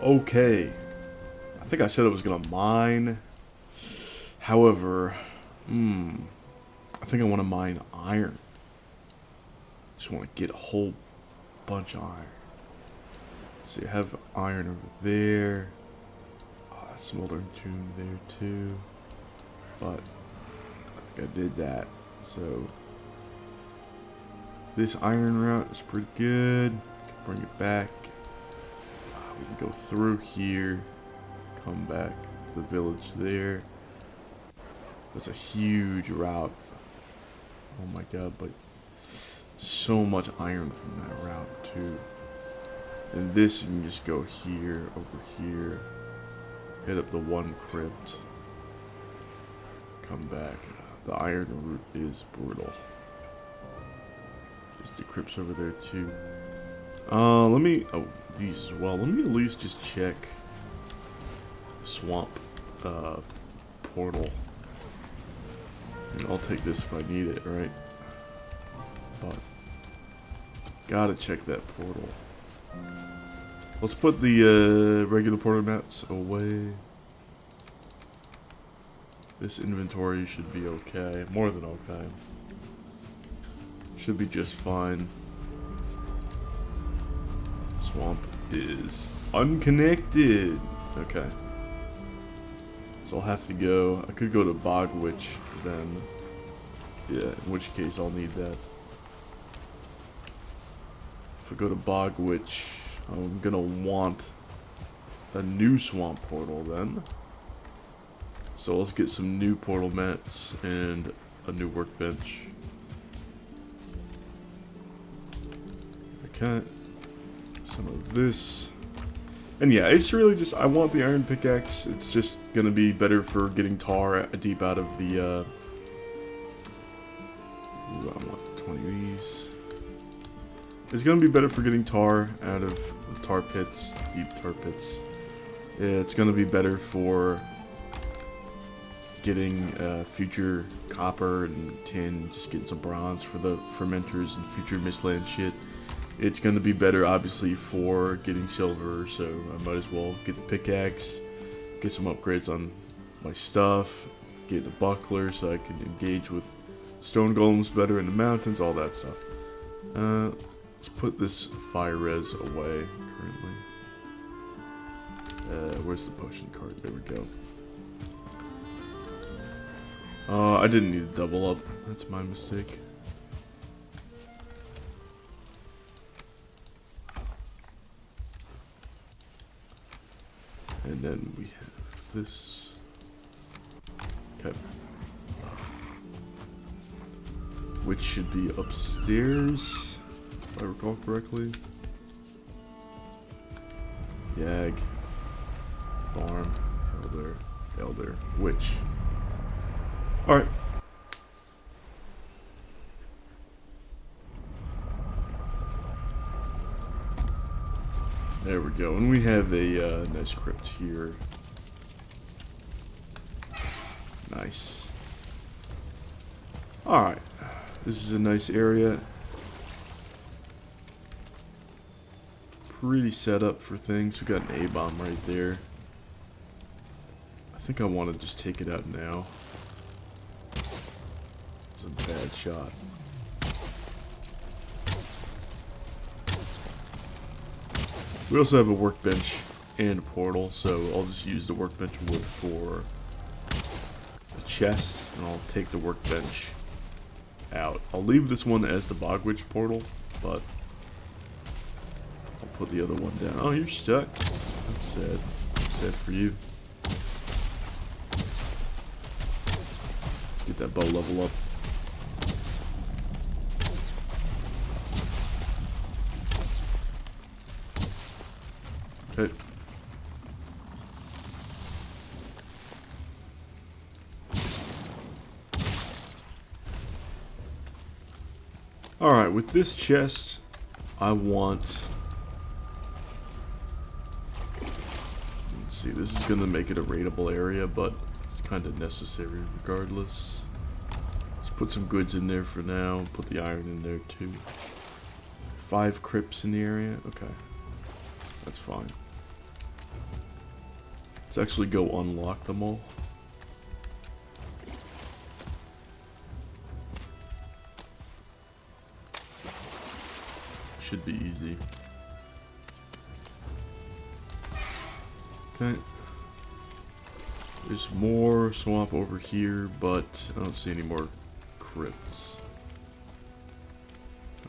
Okay. I think I said I was gonna mine. However, I think I want to mine iron. Just want to get a whole bunch of iron. So you have iron over there. Smoldering tomb there too. But I think I did that. So this iron route is pretty good. Bring it back. We can go through here. Come back to the village there. That's a huge route. Oh my god, but so much iron from that route too. And this you can just go here, over here, hit up the one crypt, come back. The iron route is brutal. There's the crypts over there too. Let me, these as well. Let me at least just check the swamp portal. And I'll take this if I need it, right? But gotta check that portal. Let's put the regular portal mats away. This inventory should be okay. More than okay. Should be just fine. Swamp is unconnected. Okay. So I'll have to go. I could go to Bog Witch then. Yeah, in which case I'll need that. If I go to Bog Witch, I'm gonna want a new swamp portal then. So let's get some new portal mats and a new workbench. Okay. Some of this. And yeah, it's really just, I want the iron pickaxe. It's just gonna be better for getting tar deep out of the, ooh, I want 20 of these. It's gonna be better for getting tar out of tar pits, deep tar pits. Yeah, it's gonna be better for getting future copper and tin, just getting some bronze for the fermenters and future mistland shit. It's going to be better, obviously, for getting silver, so I might as well get the pickaxe, get some upgrades on my stuff, get a buckler so I can engage with stone golems better in the mountains, all that stuff. Let's put this fire res away currently. Where's the potion card? There we go. I didn't need to double up. That's my mistake. And then we have this. Okay. Which should be upstairs, if I recall correctly. Yag. Farm. Elder. Witch. Alright. There we go. And we have a nice crypt here. Nice. Alright. This is a nice area. Pretty set up for things. We got an A-bomb right there. I think I want to just take it out now. It's a bad shot. We also have a workbench and a portal, so I'll just use the workbench wood for a chest, and I'll take the workbench out. I'll leave this one as the Bogwitch portal, but I'll put the other one down. Oh, you're stuck. That's sad. Sad for you. Let's get that bow level up. Okay. Alright, with this chest, I want... Let's see, this is going to make it a raidable area, but it's kind of necessary regardless. Let's put some goods in there for now, put the iron in there too. 5 crypts in the area? Okay. That's fine. Let's actually go unlock them all. Should be easy. Okay. There's more swamp over here, but I don't see any more crypts.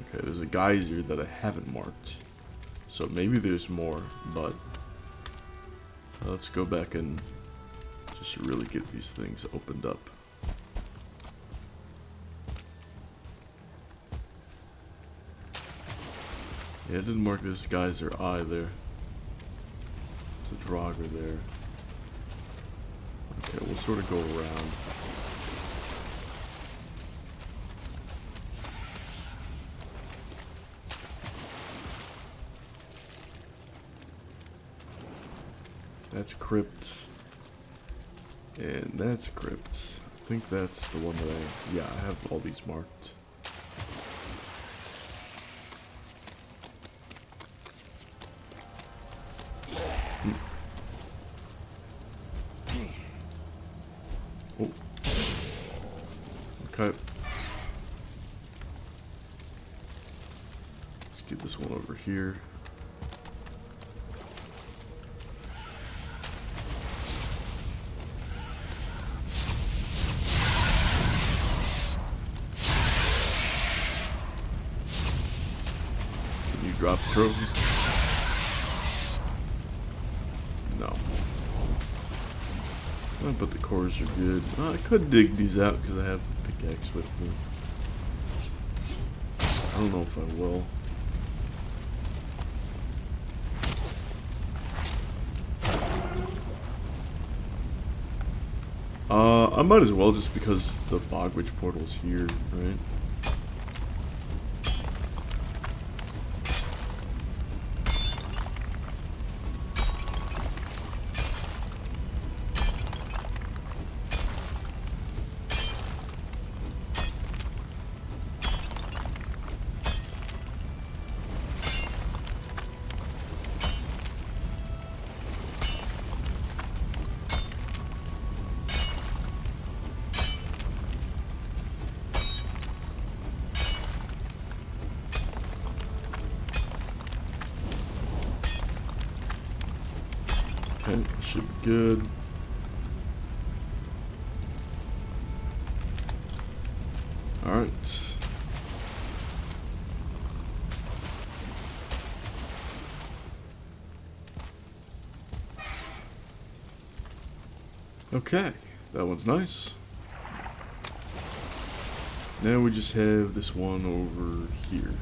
Okay, there's a geyser that I haven't marked. So maybe there's more, but let's go back and just really get these things opened up. Yeah, I didn't mark this geyser either. It's a Draugr there. Okay, we'll sort of go around. That's Crypts. And that's Crypts. I think that's the one that yeah, I have all these marked. Oh. Okay. Let's get this one over here. Can you drop the trophy? No. But the cores are good. I could dig these out because I have a pickaxe with me. I don't know if I will. I might as well just because the Bog Witch portal's here, right? Okay, should be good. Alright. Okay, that one's nice. Now we just have this one over here.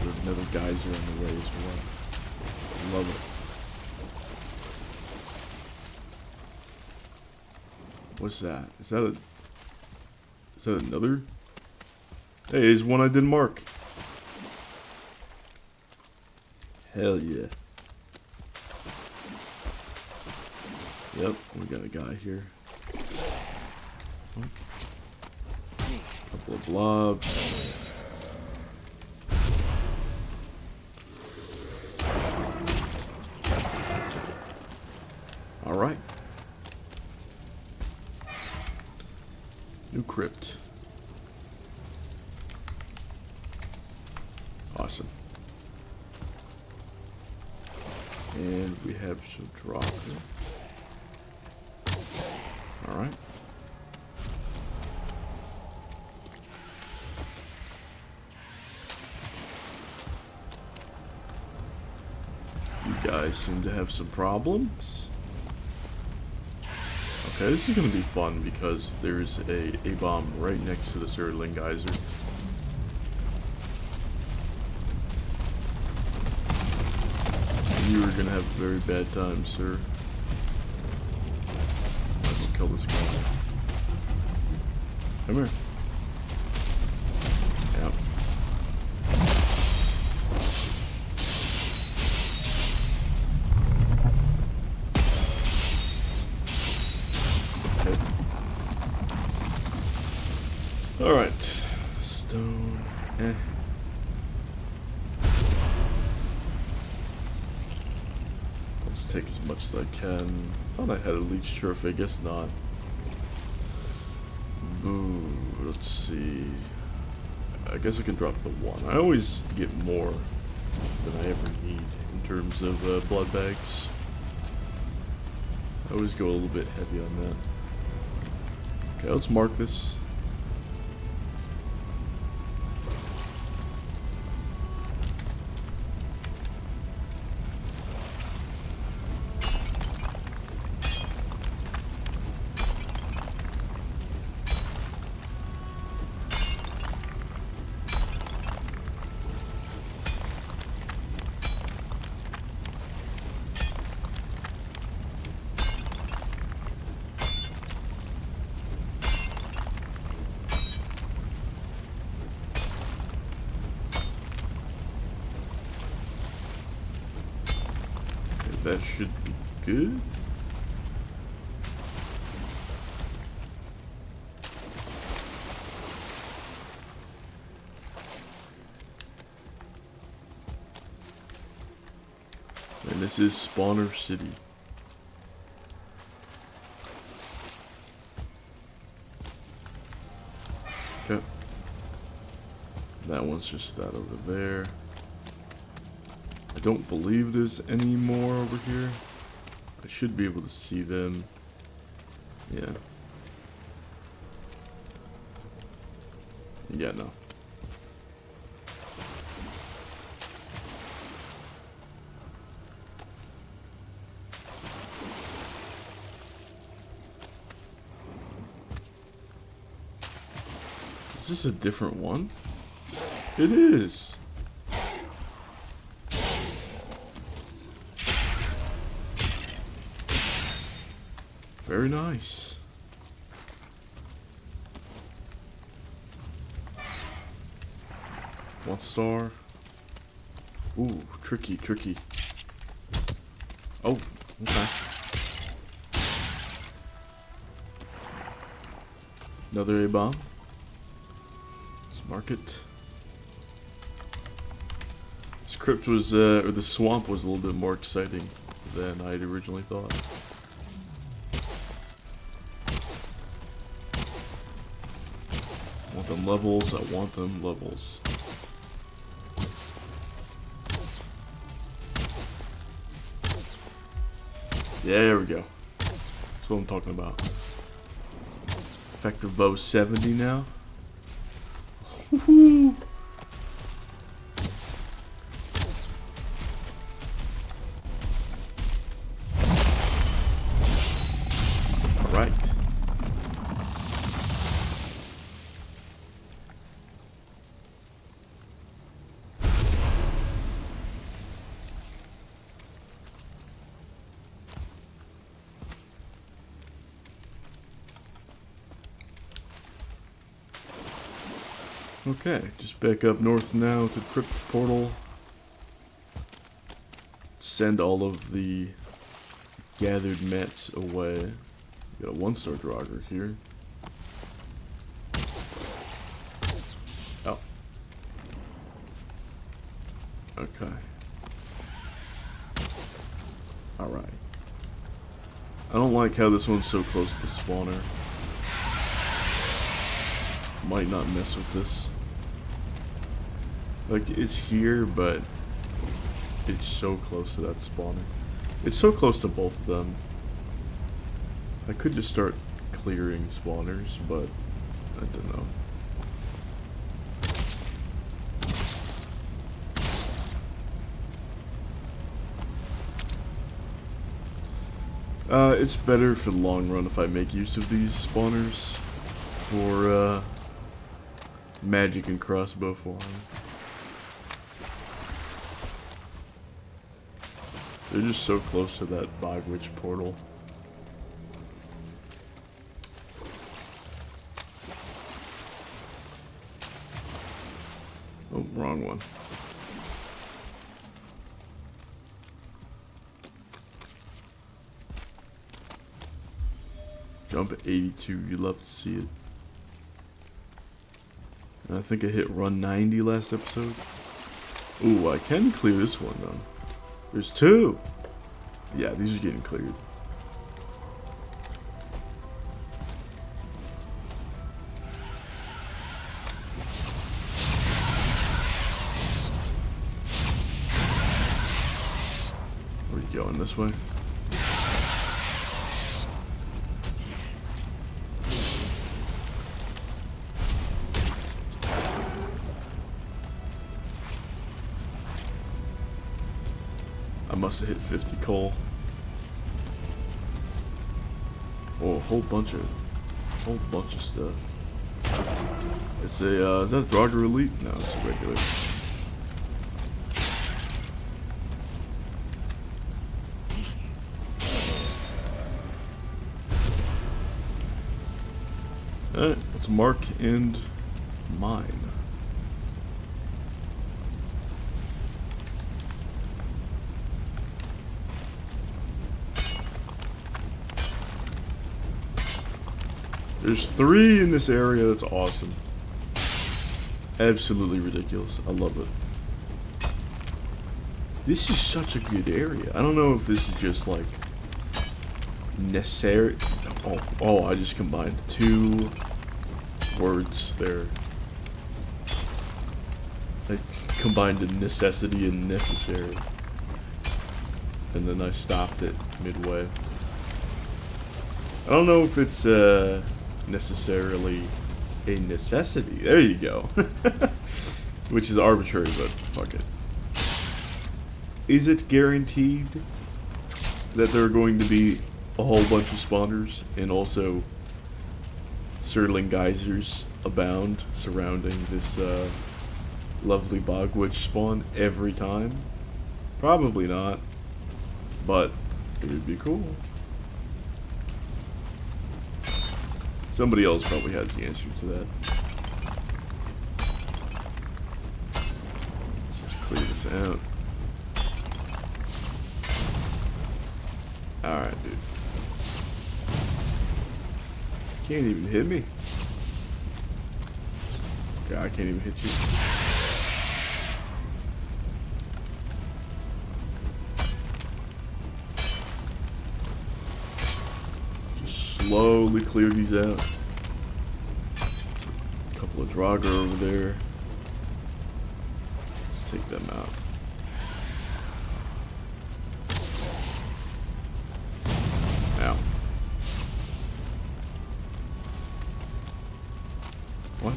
There's another geyser on the way as well. Love it. What's that? Is that another? Hey, there's one I didn't mark. Hell yeah. Yep, we got a guy here. Oh. Couple of blobs. Alright. New crypt. Awesome. And we have some drops. Alright. You guys seem to have some problems. Okay, this is going to be fun because there's a bomb right next to the Surtling geyser. You are going to have a very bad time, sir. Might as well kill this guy. Come here. Yep. Alright. Stone. just take as much as I can. Thought I had a leech trophy, I guess not. Ooh, let's see. I guess I can drop the one. I always get more than I ever need in terms of blood bags. I always go a little bit heavy on that. Okay, let's mark this. That should be good. And this is Spawner City. Okay. That one's just that over there. I don't believe there's any more over here. I should be able to see them. Yeah. Yeah, no. Is this a different one? It is. Very nice. One star. Ooh, tricky, tricky. Oh, okay. Another A-bomb. Let's mark it. This crypt was, or the swamp was a little bit more exciting than I'd originally thought. I want them levels, I want them levels. Yeah, there we go. That's what I'm talking about. Effective bow 70 now. Woohoo! Alright. Okay, just back up north now to Crypt Portal. Send all of the gathered mats away. Got a 1-star Draugr here. Oh. Okay. Alright. I don't like how this one's so close to the spawner. Might not mess with this. Like, it's here, but it's so close to that spawner. It's so close to both of them. I could just start clearing spawners, but I don't know. It's better for the long run if I make use of these spawners for magic and crossbow farm. They're just so close to that Bog Witch portal. Oh, wrong one. Jump at 82, you love to see it. And I think I hit run 90 last episode. Ooh, I can clear this one though. There's two! Yeah, these are getting cleared. Where are you going? This way? I must have hit 50 coal. Oh, a whole bunch of stuff. It's a, is that a Draugr Elite? No, it's a regular. Alright, let's mark and mine. There's 3 in this area. That's awesome. Absolutely ridiculous. I love it. This is such a good area. I don't know if this is just like necessary. Oh, I just combined 2 words there. I combined a necessity and necessary. And then I stopped it midway. I don't know if it's necessarily a necessity. There you go. Which is arbitrary, but fuck it. Is it guaranteed that there are going to be a whole bunch of spawners and also Surtling geysers abound surrounding this lovely bog witch spawn every time? Probably not, but it would be cool. Somebody else probably has the answer to that. Let's just clear this out. Alright, dude. Can't even hit me. God, I can't even hit you. Just slowly clear these out. A couple of Draugr over there. Let's take them out. Ow. What?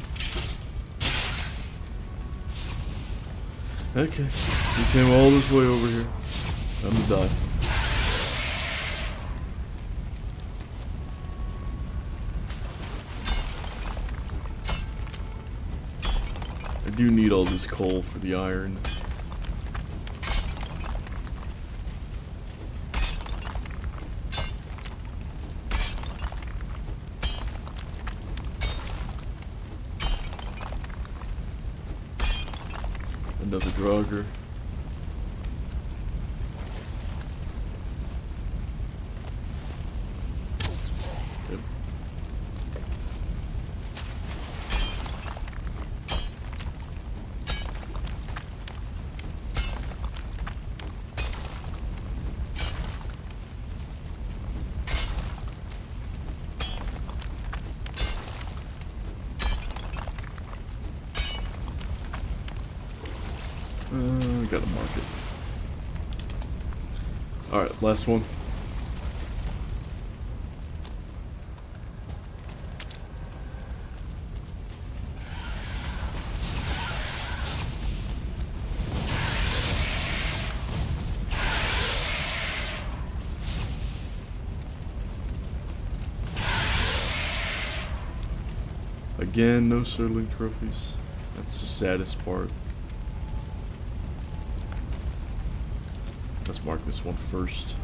Okay. You came all this way over here. I'm gonna die. I do need all this coal for the iron. Another Draugr. Yep. Gotta mark it. Alright, last one. Again, no Surtling trophies. That's the saddest part. Let's mark this one first.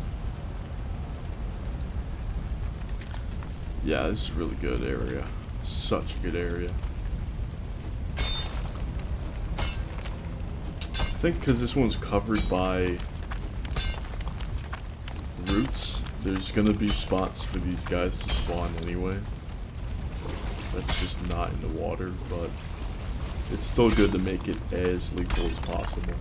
Yeah, this is a really good area. Such a good area. I think because this one's covered by roots, there's gonna be spots for these guys to spawn anyway. That's just not in the water, but it's still good to make it as lethal as possible.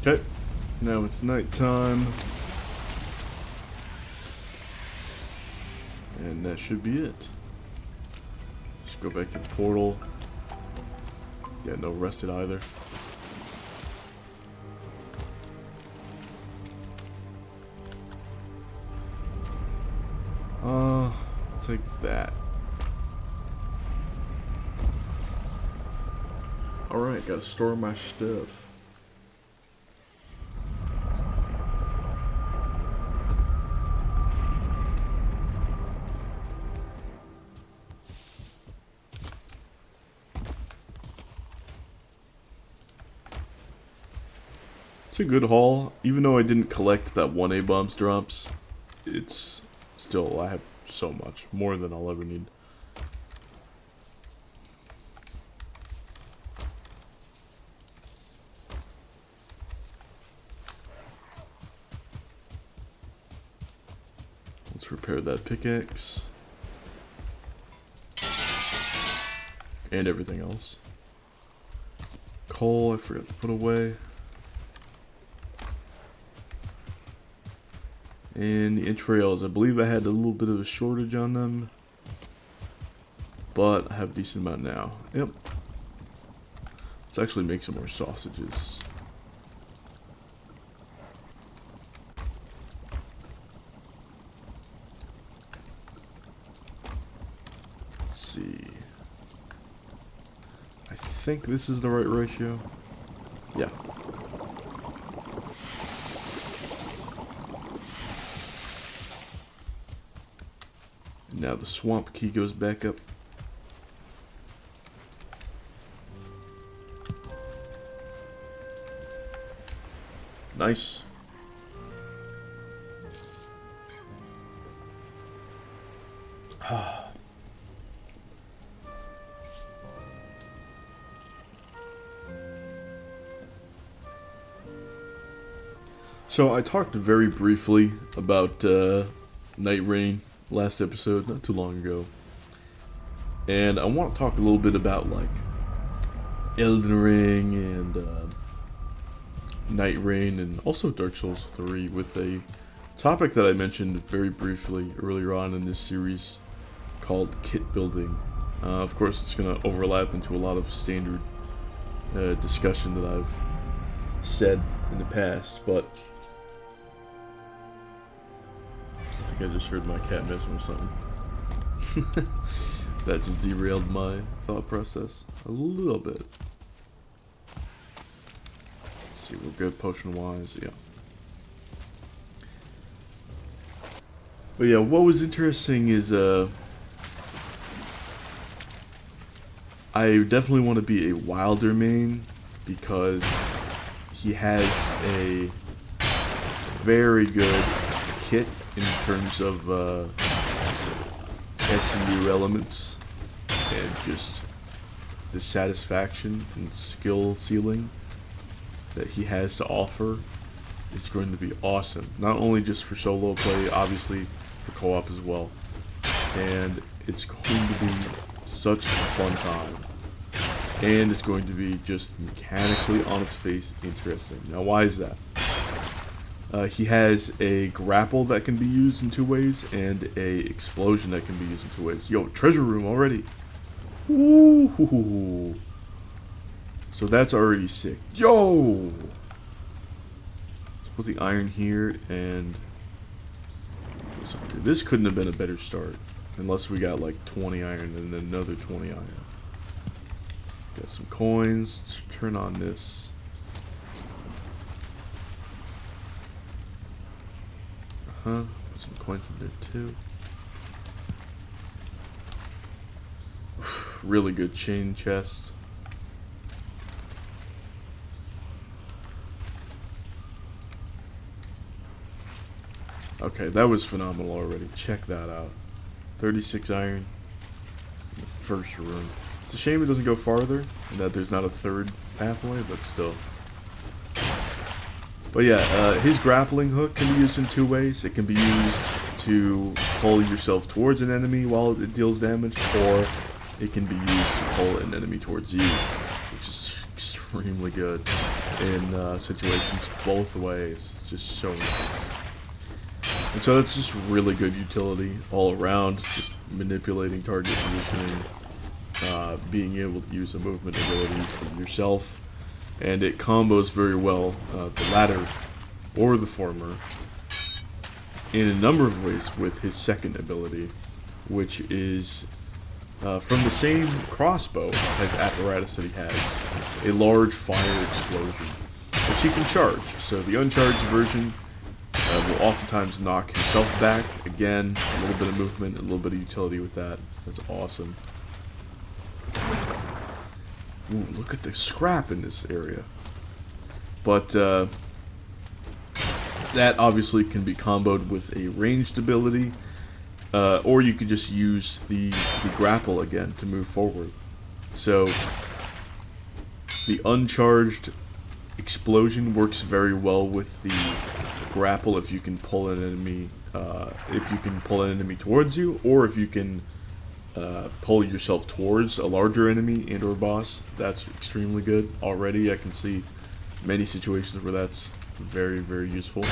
Okay, now it's nighttime. And that should be it. Just go back to the portal. Yeah, no rested either. I'll take that. Alright, gotta store my stuff. It's a good haul. Even though I didn't collect that 1A bombs drops, it's still, I have so much. More than I'll ever need. Let's repair that pickaxe. And everything else. Coal, I forgot to put away. And the entrails, I believe I had a little bit of a shortage on them. But I have a decent amount now. Yep. Let's actually make some more sausages. Let's see. I think this is the right ratio. Yeah. Now the swamp key goes back up. Nice. So I talked very briefly about Night Rain last episode, not too long ago. And I want to talk a little bit about like Elden Ring and Night Rain and also Dark Souls 3 with a topic that I mentioned very briefly earlier on in this series called kit building. Of course, it's going to overlap into a lot of standard discussion that I've said in the past, but I think I just heard my cat messing with something. That just derailed my thought process a little bit. Let's see, we're good potion-wise, yeah. But yeah, what was interesting is, I definitely want to be a Wilder main because he has a very good kit in terms of SNU elements and just the satisfaction and skill ceiling that he has to offer is going to be awesome. Not only just for solo play, obviously for co-op as well. And it's going to be such a fun time. And it's going to be just mechanically on its face interesting. Now why is that? He has a grapple that can be used in 2 ways and a explosion that can be used in 2 ways. Yo, treasure room already. Ooh. So that's already sick. Yo! Let's put the iron here and this couldn't have been a better start. Unless we got like 20 iron and then another 20 iron. Got some coins. Let's turn on this. Put some coins in there too. Really good chain chest. Okay, that was phenomenal already. Check that out. 36 iron in the first room. It's a shame it doesn't go farther and that there's not a third pathway, but still. But yeah, his grappling hook can be used in 2 ways. It can be used to pull yourself towards an enemy while it deals damage, or it can be used to pull an enemy towards you, which is extremely good in situations both ways. Just so nice. And so that's just really good utility all around. Just manipulating target positioning, being able to use a movement ability for yourself, and it combos very well the latter or the former in a number of ways with his second ability, which is from the same crossbow type apparatus that he has, a large fire explosion, which he can charge. So the uncharged version will oftentimes knock himself back. Again, a little bit of movement, a little bit of utility with that. That's awesome. Ooh, look at the scrap in this area. But that obviously can be comboed with a ranged ability, or you could just use the grapple again to move forward. So the uncharged explosion works very well with the grapple if you can pull an enemy, towards you, or if you can pull yourself towards a larger enemy and or boss. That's extremely good. Already I can see many situations where that's very, very useful.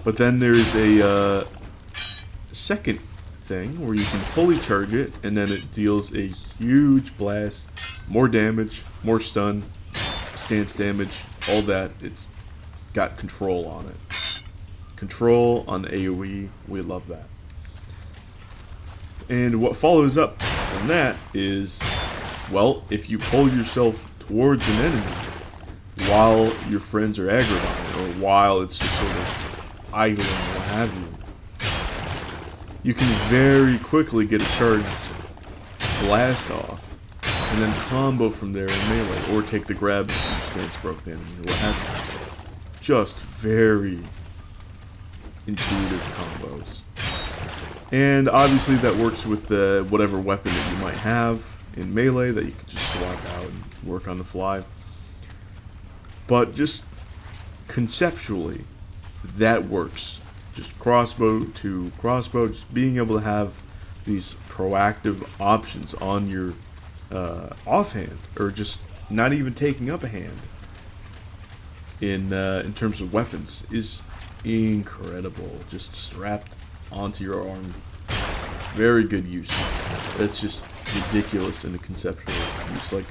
But then there's a second thing where you can fully charge it, and then it deals a huge blast, more damage, more stun, stance damage, all that. It's got control on it. Control on the AoE, we love that. And what follows up from that is, well, if you pull yourself towards an enemy while your friends are aggroed on it, or while it's just sort of idling or what have you can very quickly get a charged blast off, and then combo from there in melee, or take the grab stance broke the enemy, or what have you. Just very intuitive combos. And obviously that works with the whatever weapon that you might have in melee that you can just swap out and work on the fly. But just conceptually, that works. Just crossbow to crossbow, just being able to have these proactive options on your offhand, or just not even taking up a hand in terms of weapons, is incredible. Just strapped onto your arm. Very good use. That's just ridiculous in the conceptual use. Like,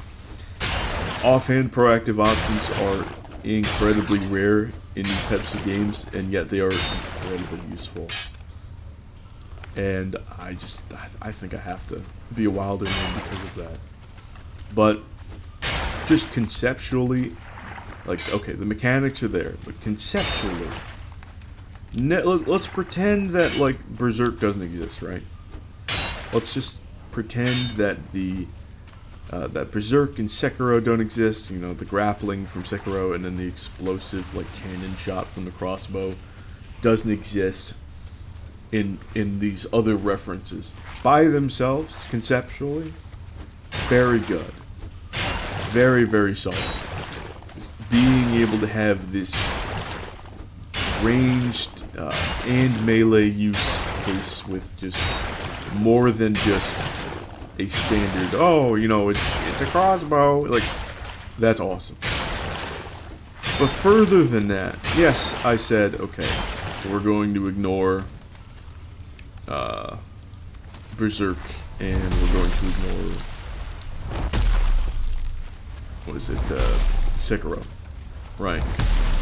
offhand proactive options are incredibly rare in these types of games, and yet they are incredibly useful. And I think I have to be a Wilder man because of that. But just conceptually, like, okay, the mechanics are there, but conceptually, let's pretend that, like, Berserk doesn't exist, right? Let's just pretend that that Berserk and Sekiro don't exist. You know, the grappling from Sekiro and then the explosive, like, cannon shot from the crossbow doesn't exist in these other references. By themselves, conceptually, very good. Very, very solid. Just being able to have this ranged and melee use case with just more than just a standard, oh, you know, it's a crossbow. Like, that's awesome. But further than that, yes, I said, okay, so we're going to ignore Berserk, and we're going to ignore, Sekiro. Right.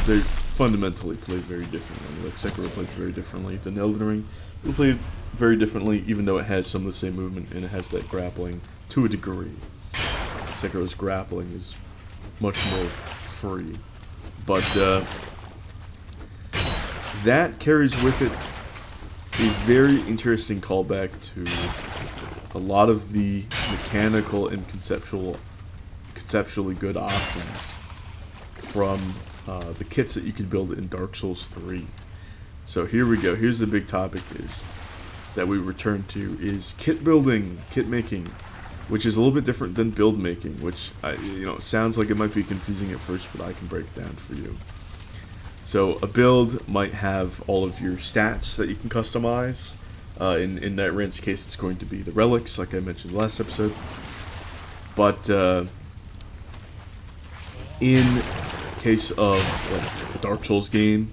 They fundamentally play very differently. Like, Sekiro plays very differently than Elden Ring. It plays very differently, even though it has some of the same movement, and it has that grappling to a degree. Sekiro's grappling is much more free. But that carries with it a very interesting callback to a lot of the mechanical and conceptually good options from the kits that you can build in Dark Souls 3. So here we go. Here's the big topic that we return to is kit building, kit making, which is a little bit different than build making, which sounds like it might be confusing at first, but I can break it down for you. So a build might have all of your stats that you can customize. In that Rant's case, it's going to be the relics, like I mentioned last episode. But In case of like a Dark Souls game,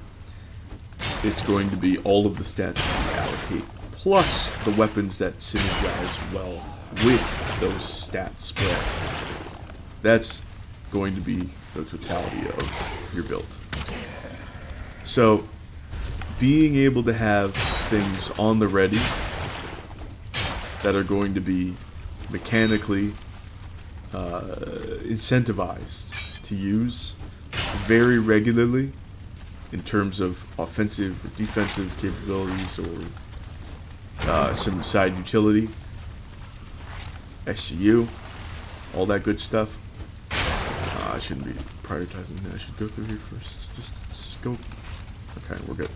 it's going to be all of the stats that you allocate, plus the weapons that synergize well with those stat spread. That's going to be the totality of your build. So, being able to have things on the ready that are going to be mechanically incentivized to use very regularly in terms of offensive or defensive capabilities or some side utility, SCU, all that good stuff. I shouldn't be prioritizing that. I should go through here first. Just go. Okay, we're good.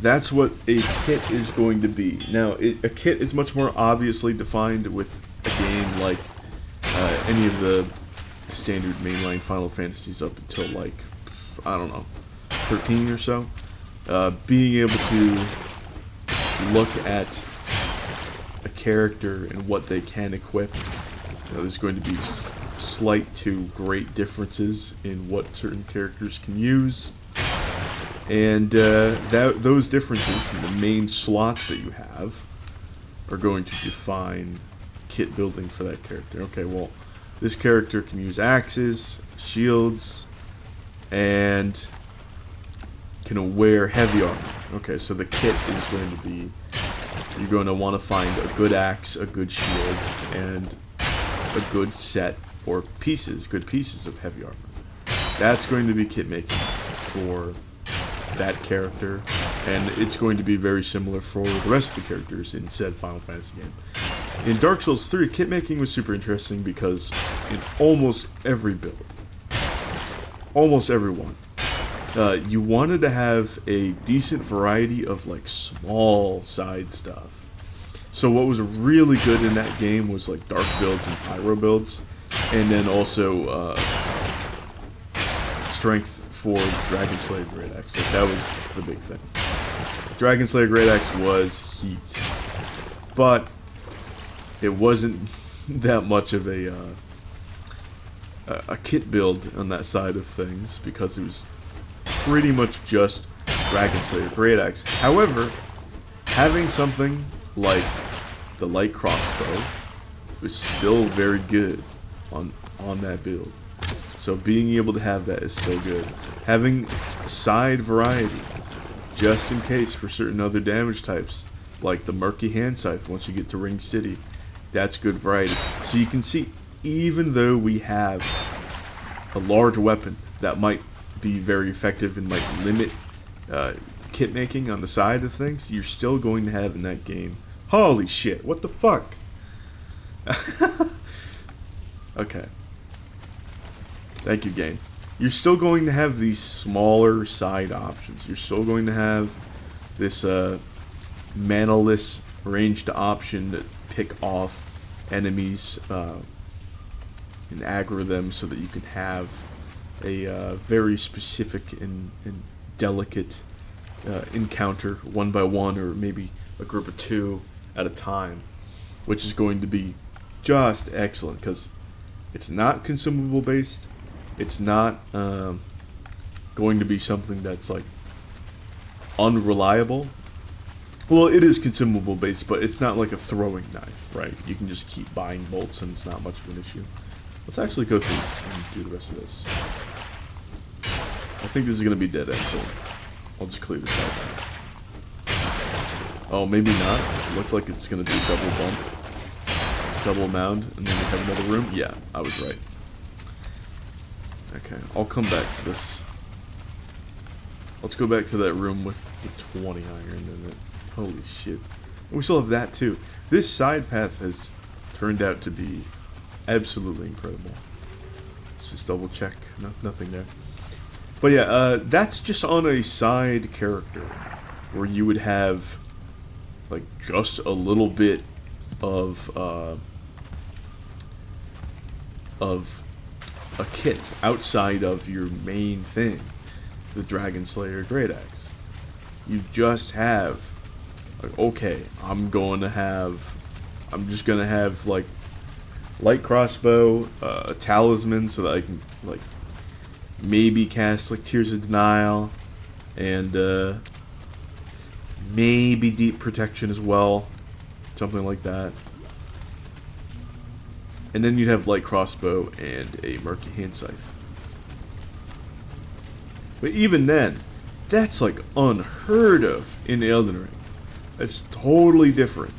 That's what a kit is going to be. Now, a kit is much more obviously defined with a game like any of the standard mainline Final Fantasies up until, like, I don't know, 13 or so. Being able to look at a character and what they can equip. There's going to be slight to great differences in what certain characters can use. And those differences in the main slots that you have are going to define kit building for that character. Okay, well, this character can use axes, shields, and can wear heavy armor. Okay, so the kit is going to be, you're going to want to find a good axe, a good shield, and a good set or good pieces of heavy armor. That's going to be kit making for that character, and it's going to be very similar for the rest of the characters in said Final Fantasy game. In Dark Souls 3, kit making was super interesting because in almost every build, almost every one, you wanted to have a decent variety of like small side stuff. So what was really good in that game was like dark builds and pyro builds, and then also strength for Dragon Slayer Great Axe. Like, that was the big thing. Dragon Slayer Great Axe was heat, but it wasn't that much of a kit build on that side of things because it was pretty much just Dragon Slayer Great Axe. However, having something like the light crossbow was still very good on that build. So being able to have that is still good. Having side variety, just in case for certain other damage types, like the Murky Hand Scythe once you get to Ring City, that's good variety. So you can see, even though we have a large weapon that might be very effective and might limit kit making on the side of things, you're still going to have in that game. Holy shit, what the fuck? Okay. Thank you, game. You're still going to have these smaller side options. You're still going to have this mana-less ranged option to pick off enemies and aggro them so that you can have a very specific and delicate encounter one by one, or maybe a group of two at a time, which is going to be just excellent because it's not consumable based. It's not going to be something that's like unreliable. Well, it is consumable based, but it's not like a throwing knife, right? You can just keep buying bolts and it's not much of an issue. Let's actually go through and do the rest of this. I think this is going to be dead end, so I'll just clear this out. Oh, maybe not. It looked like it's going to do double bump, double mound, and then we have another room. Yeah, I was right. Okay, I'll come back to this. Let's go back to that room with the 20 iron in it. Holy shit. And we still have that too. This side path has turned out to be absolutely incredible. Let's just double check. No, nothing there. But yeah, that's just on a side character where you would have like just a little bit of a kit outside of your main thing, the Dragon Slayer Great Axe. You just have like, okay, I'm just gonna have like light crossbow, a talisman so that I can like maybe cast like Tears of Denial, and maybe Deep Protection as well, something like that. And then you'd have light crossbow and a murky hand scythe. But even then, that's like unheard of in Elden Ring. It's totally different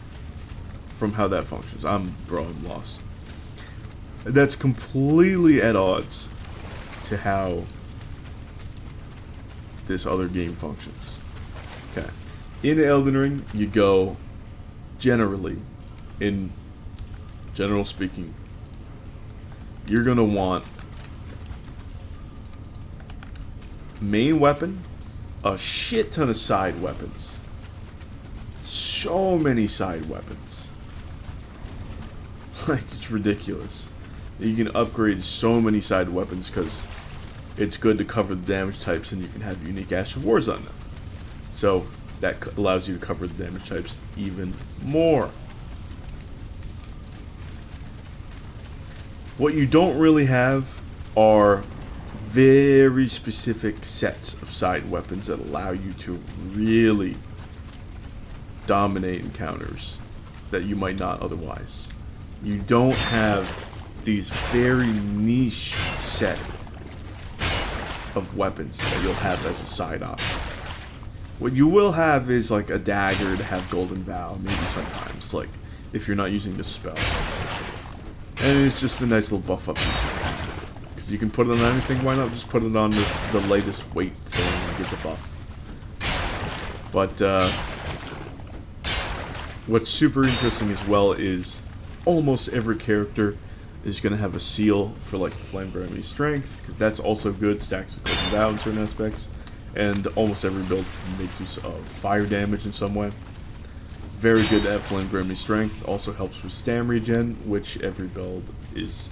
from how that functions. I'm lost. That's completely at odds to how this other game functions. Okay. In Elden Ring, you go generally, in general speaking, you're gonna want main weapon, a shit ton of side weapons. So many side weapons. Like, it's ridiculous. You can upgrade so many side weapons because it's good to cover the damage types and you can have unique Ash of Wars on them. So that allows you to cover the damage types even more. What you don't really have are very specific sets of side weapons that allow you to really dominate encounters that you might not otherwise. You don't have these very niche set of weapons that you'll have as a side option. What you will have is like a dagger to have Golden Vow, maybe sometimes, like if you're not using the spell. And it's just a nice little buff up. Because you can put it on anything, why not just put it on the latest weight thing and get the buff. But what's super interesting as well is almost every character is going to have a seal for like Flame Gravity Strength, because that's also good, stacks with Golden Vow in certain aspects. And almost every build can make use of fire damage in some way. Very good at Flame Gravity Strength, also helps with stam regen, which every build is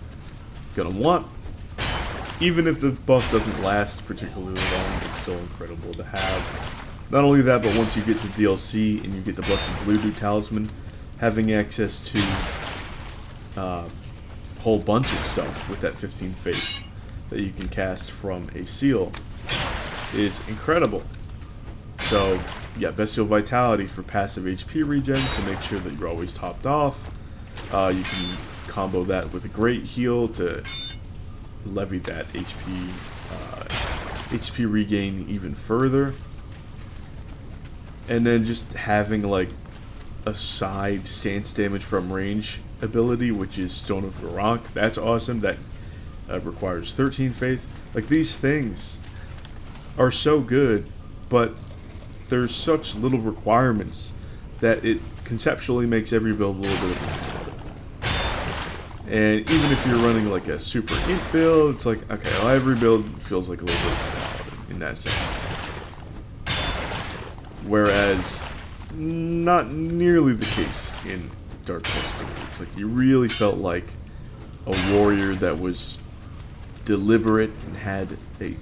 going to want. Even if the buff doesn't last particularly long, it's still incredible to have. Not only that, but once you get the DLC and you get the Blessed Voodoo Talisman, having access to a whole bunch of stuff with that 15 faith that you can cast from a seal is incredible. So, yeah, Bestial Vitality for passive HP regen to make sure that you're always topped off. You can combo that with a Great Heal to levy that HP regain even further. And then just having like a side stance damage from range ability, which is Stone of Varrock. That's awesome. That requires 13 faith. Like, these things are so good, but there's such little requirements that it conceptually makes every build a little bit of a... And even if you're running like a super int build, it's like, okay, well, every build feels like a little bit of in that sense. Whereas, not nearly the case in Dark Souls 3. It's like you really felt like a warrior that was deliberate and had a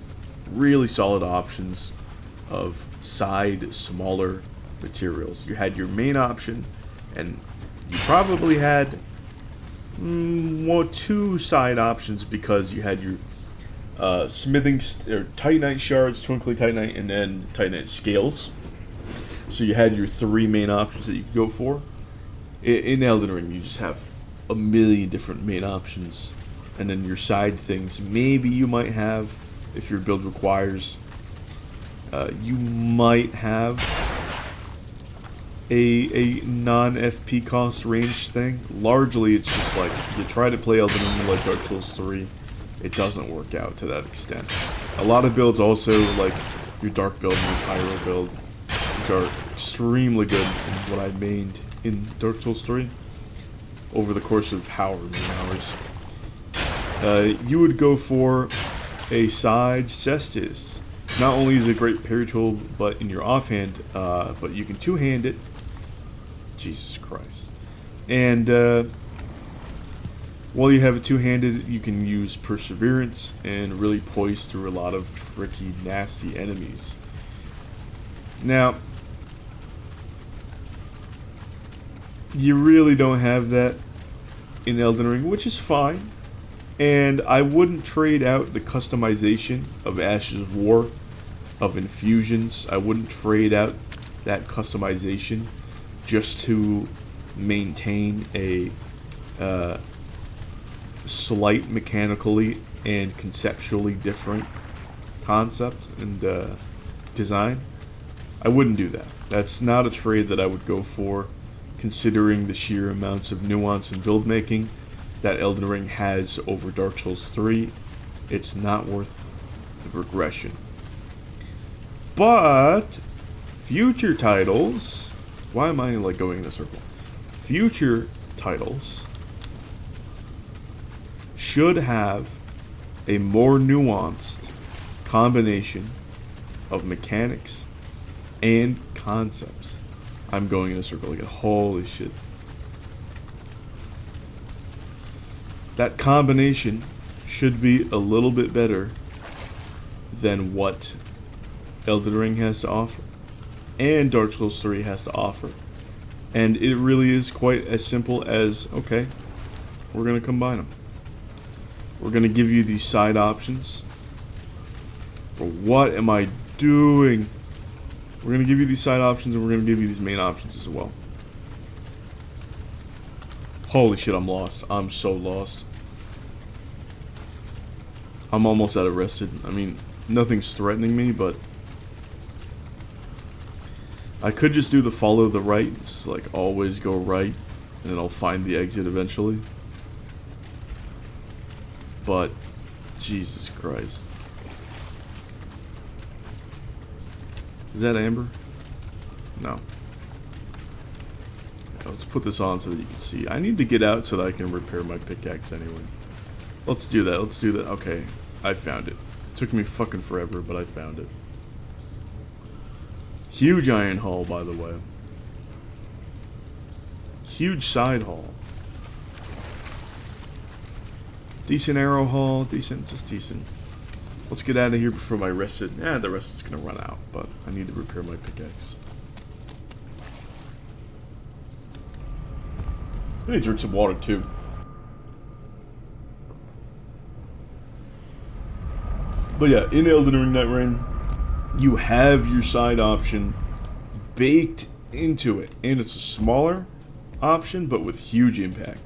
really solid options of side, smaller materials. You had your main option, and you probably had two side options, because you had your smithing or Titanite shards, Twinkly Titanite, and then Titanite scales. So you had your three main options that you could go for. In Elden Ring, you just have a million different main options, and then your side things maybe you might have, if your build requires, you might have a non-FP cost range thing. Largely, it's just like, you try to play Elden Ring like Dark Souls 3, it doesn't work out to that extent. A lot of builds also, like your Dark build and your Pyro build, which are extremely good in what I mained in Dark Souls 3 over the course of however many hours. You would go for a side Cestus. Not only is it a great parry tool, but in your offhand, but you can two-hand it. Jesus Christ. And while you have it two-handed, you can use Perseverance and really poise through a lot of tricky, nasty enemies. Now, you really don't have that in Elden Ring, which is fine. And I wouldn't trade out the customization of Ashes of War, of infusions. I wouldn't trade out that customization just to maintain a slight mechanically and conceptually different concept and design. I wouldn't do that. That's not a trade that I would go for, considering the sheer amounts of nuance and build making that Elden Ring has over Dark Souls 3. It's not worth the regression. But future titles, why am I like going in a circle? Future titles should have a more nuanced combination of mechanics and concepts. I'm going in a circle again. Holy shit. That combination should be a little bit better than what Elden Ring has to offer and Dark Souls 3 has to offer. And it really is quite as simple as, okay, we're going to combine them. We're going to give you these side options. But what am I doing? We're going to give you these side options and we're going to give you these main options as well. Holy shit, I'm lost. I'm so lost. I'm almost out of rested. I mean, nothing's threatening me, but I could just do the follow the right. Just like always go right, and then I'll find the exit eventually. But, Jesus Christ. Is that Amber? No. Let's put this on so that you can see. I need to get out so that I can repair my pickaxe anyway. Let's do that. Let's do that. Okay. I found it. It took me fucking forever, but I found it. Huge iron haul, by the way. Huge side haul. Decent arrow haul. Decent. Just decent. Let's get out of here before my rested. The rest is going to run out, but I need to repair my pickaxe. I need to drink some water too. But yeah, in Elden Ring Night Rain, you have your side option baked into it. And it's a smaller option, but with huge impact.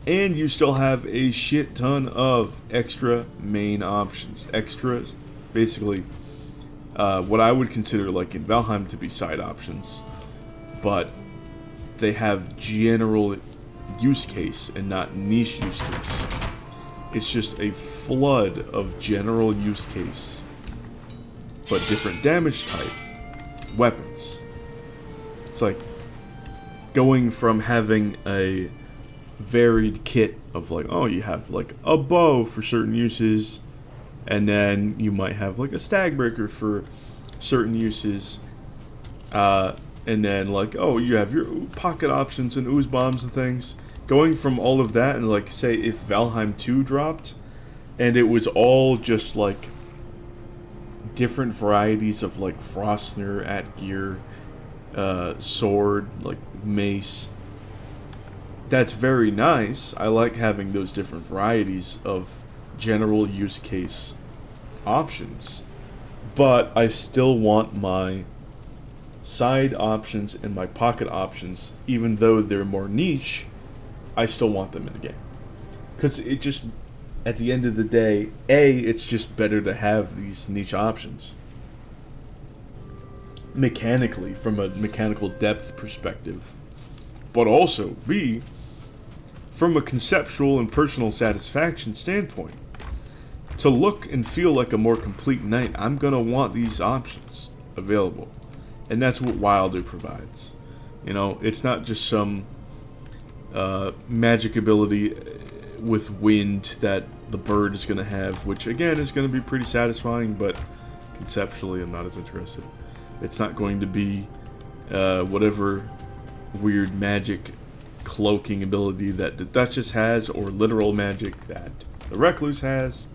And you still have a shit ton of extra main options. Extras, basically, what I would consider like in Valheim to be side options. But they have general use case and not niche use case. It's just a flood of general use case, but different damage type weapons. It's like going from having a varied kit of like, oh, you have like a bow for certain uses, and then you might have like a stag breaker for certain uses, and then like, oh, you have your pocket options and ooze bombs and things. Going from all of that, and like say if Valheim 2 dropped and it was all just like different varieties of like Frostner at gear, sword, like mace, that's very nice. I like having those different varieties of general use case options, but I still want my side options and my pocket options, even though they're more niche. I still want them in the game. Because it just, at the end of the day, A, it's just better to have these niche options. Mechanically, from a mechanical depth perspective. But also, B, from a conceptual and personal satisfaction standpoint. To look and feel like a more complete knight, I'm going to want these options available. And that's what Wilder provides. You know, it's not just some magic ability with wind that the bird is going to have, which again is going to be pretty satisfying, but conceptually I'm not as interested. It's not going to be whatever weird magic cloaking ability that the Duchess has, or literal magic that the Recluse has.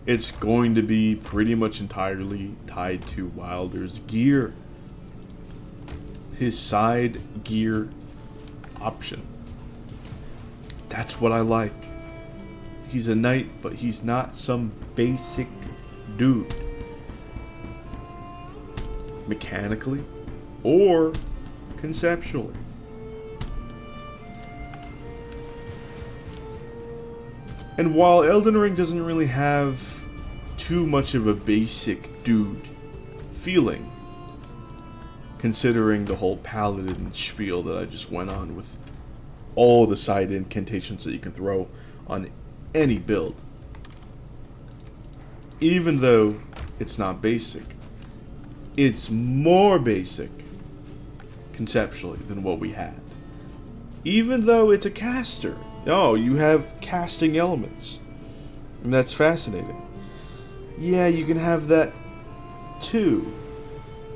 It's going to be pretty much entirely tied to Wilder's gear. His side gear option. That's what I like. He's a knight, but he's not some basic dude. Mechanically or conceptually. And while Elden Ring doesn't really have too much of a basic dude feeling, considering the whole paladin spiel that I just went on with all the side incantations that you can throw on any build, even though it's not basic, it's more basic conceptually than what we had. Even though it's a caster. No, you have casting elements. And that's fascinating. Yeah, you can have that too.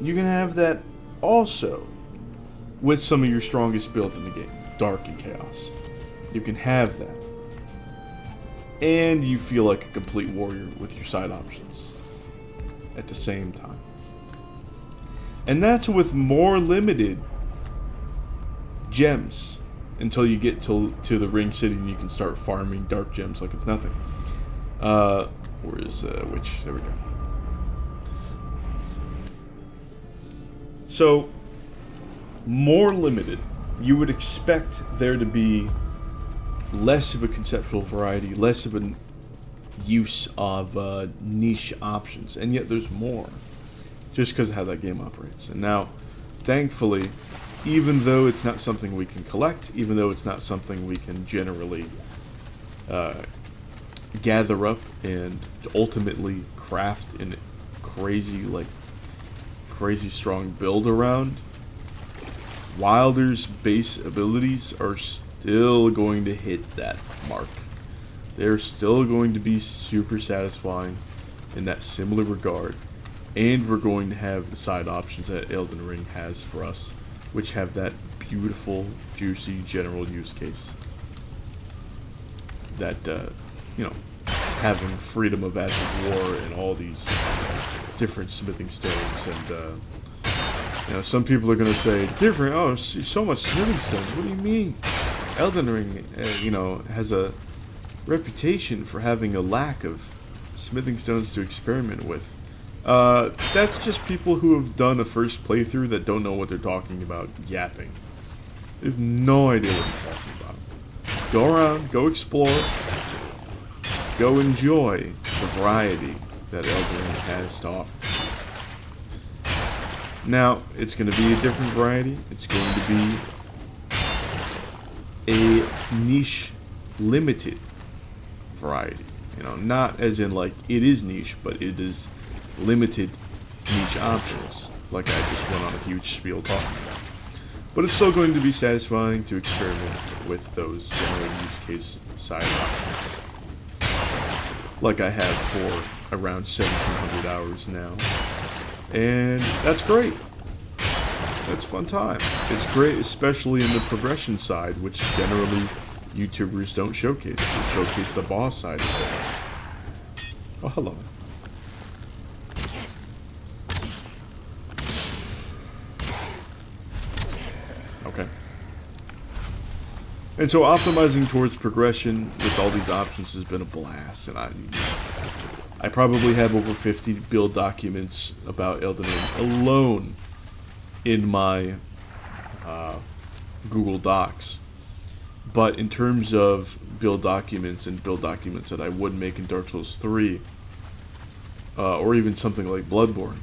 You can have that also with some of your strongest builds in the game. Dark and Chaos. You can have that. And you feel like a complete warrior with your side options at the same time. And that's with more limited gems until you get to the ring city and you can start farming dark gems like it's nothing. Where is which? There we go. So, more limited. You would expect there to be less of a conceptual variety, less of a use of niche options, and yet there's more, just because of how that game operates. And now, thankfully, even though it's not something we can collect, even though it's not something we can generally gather up and ultimately craft in crazy strong build around, Wilder's base abilities are still going to hit that mark. They're still going to be super satisfying in that similar regard, and we're going to have the side options that Elden Ring has for us, which have that beautiful, juicy general use case. That, having freedom of Ash of War and all these different smithing stones. And, some people are going to say, different? Oh, so much smithing stones. What do you mean? Elden Ring, has a reputation for having a lack of smithing stones to experiment with. That's just people who have done a first playthrough that don't know what they're talking about yapping. They have no idea what they're talking about. Go around, go explore, go enjoy the variety that Elden Ring has to offer. Now, it's going to be a different variety. It's going to be a niche limited variety. Not as in like it is niche, but it is limited niche options, like I just went on a huge spiel talking about. But it's still going to be satisfying to experiment with those general use case side options, like I have for around 1,700 hours now. And that's great. That's fun time. It's great, especially in the progression side, which generally YouTubers don't showcase. They showcase the boss side of things. Oh, hello. Okay. And so optimizing towards progression with all these options has been a blast, and I probably have over 50 build documents about Elden Ring alone in my Google Docs. But in terms of build documents and build documents that I would make in Dark Souls 3, or even something like Bloodborne,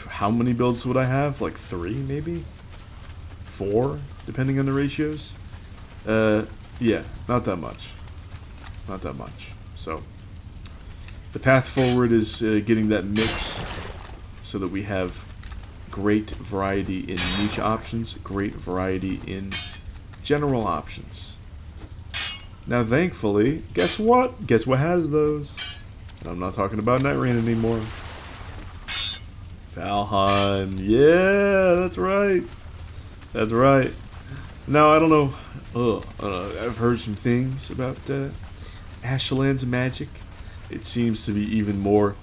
how many builds would I have? Like 3, maybe? 4, depending on the ratios? Yeah, not that much. Not that much. So, the path forward is getting that mix so that we have great variety in niche options, great variety in general options. Now, thankfully, guess what? Guess what has those? And I'm not talking about Night Rain anymore. Valheim. Yeah, that's right. That's right. Now, I don't know. I've heard some things about Ashland's magic. It seems to be even more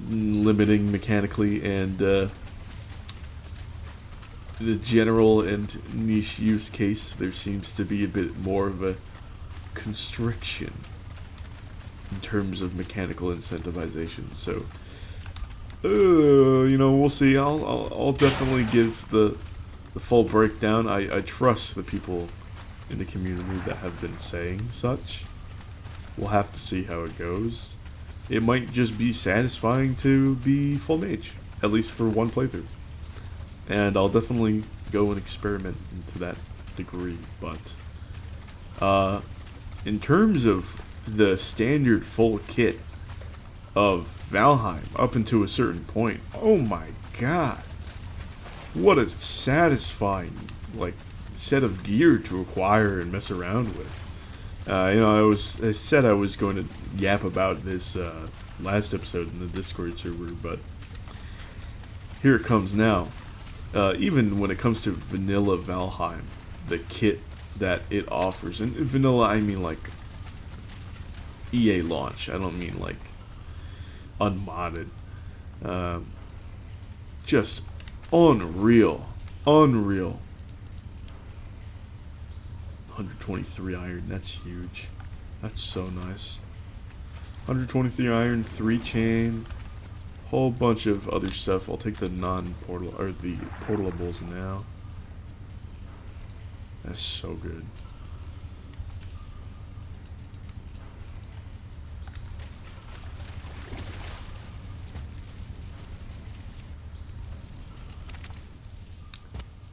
limiting mechanically and the general and niche use case, there seems to be a bit more of a constriction in terms of mechanical incentivization. So, you know, we'll see. I'll definitely give the full breakdown. I trust the people in the community that have been saying such. We'll have to see how it goes. It might just be satisfying to be full mage, at least for one playthrough. And I'll definitely go and experiment to that degree. But in terms of the standard full kit of Valheim up until a certain point, oh my god, what a satisfying like set of gear to acquire and mess around with. You know, I said I was going to yap about this last episode in the Discord server, but here it comes now. Even when it comes to vanilla Valheim, the kit that it offers, and vanilla I mean like EA launch, I don't mean like unmodded. Just unreal. 123 iron, that's huge. That's so nice. 123 iron, 3 chain, whole bunch of other stuff. I'll take the non-portal or the portalables now. That's so good.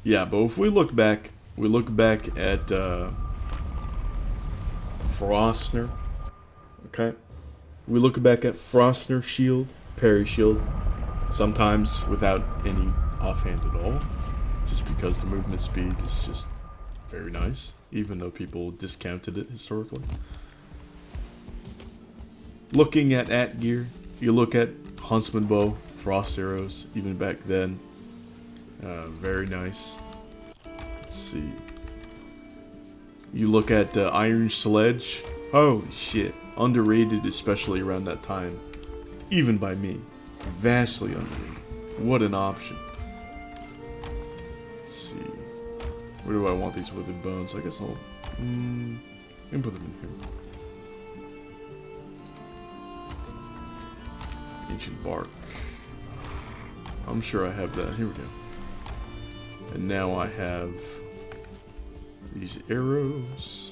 Yeah, but if we look back at Frostner, okay? We look back at Frostner shield, parry shield, sometimes without any offhand at all, just because the movement speed is just very nice, even though people discounted it historically. Looking at gear, you look at Huntsman bow, frost arrows, even back then, very nice. Let's see. You look at Iron Sledge. Holy shit. Underrated, especially around that time. Even by me. Vastly underrated. What an option. Let's see. Where do I want these withered bones? I guess I'll put them in here. Ancient bark. I'm sure I have that. Here we go. And now I have these arrows.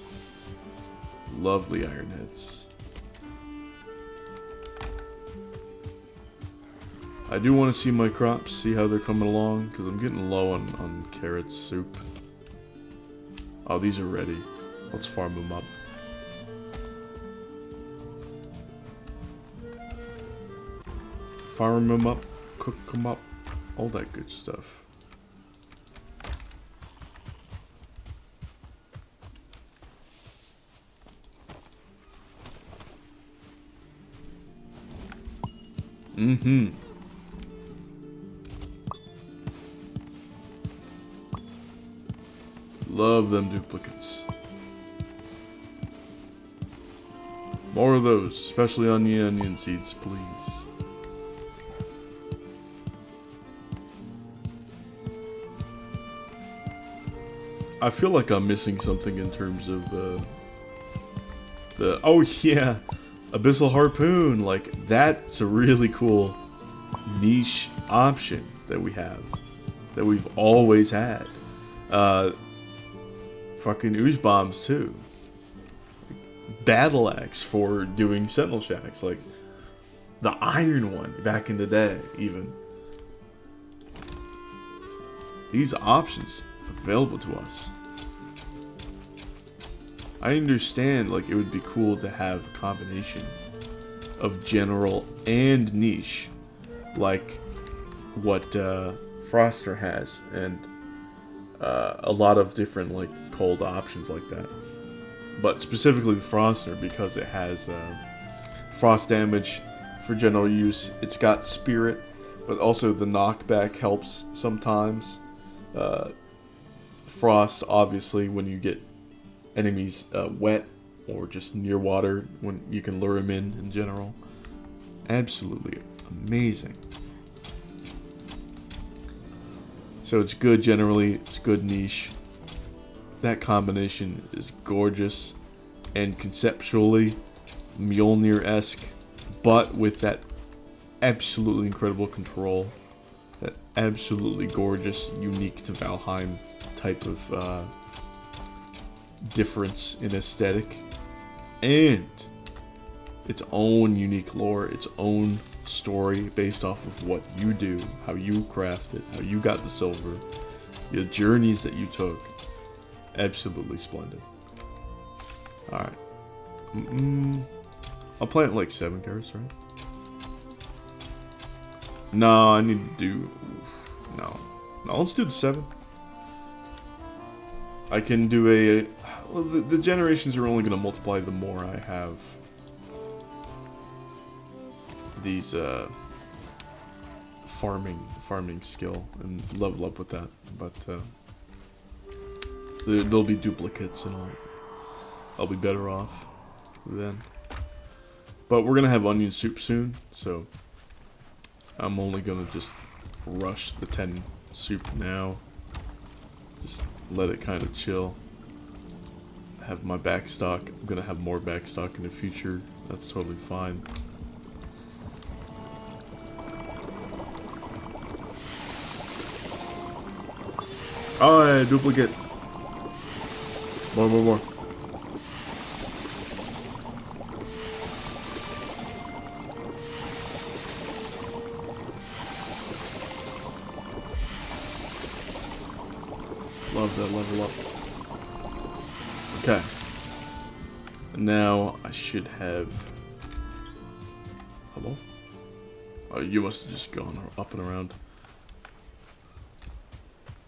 Lovely iron heads. I do want to see my crops, see how they're coming along, because I'm getting low on carrot soup. Oh, these are ready. Let's farm them up. Farm them up, cook them up, all that good stuff. Love them duplicates. More of those, especially on the onion seeds, please. I feel like I'm missing something in terms of oh yeah, Abyssal Harpoon. Like, that's a really cool niche option that we have, that we've always had. Fucking ooze bombs too. Battle axe for doing sentinel shacks, like the iron one back in the day. Even these options available to us. I understand, like, it would be cool to have a combination of general and niche, like what Froster has, and a lot of different like cold options like that. But specifically the Frostner, because it has frost damage for general use. It's got spirit, but also the knockback helps sometimes. Frost, obviously, when you get enemies wet or just near water, when you can lure them in general. Absolutely amazing. So it's good generally, it's good niche. That combination is gorgeous and conceptually Mjolnir-esque, but with that absolutely incredible control, that absolutely gorgeous, unique to Valheim type of difference in aesthetic, and its own unique lore, its own story based off of what you do, how you craft it, how you got the silver, the journeys that you took. Absolutely splendid. Alright. I'll plant like 7 carrots, right? No, I need to do... No, let's do the 7. I can do a... Well, the generations are only going to multiply the more I have these farming skill and level up with that. But there'll be duplicates and I'll be better off then. But we're going to have onion soup soon, so I'm only going to just rush the 10 soup now. Just let it kind of chill. Have my backstock. I'm going to have more backstock in the future. That's totally fine. Oh, yeah, duplicate. More. Love that level up. Okay. Now I should have... Hello? Oh, you must have just gone up and around.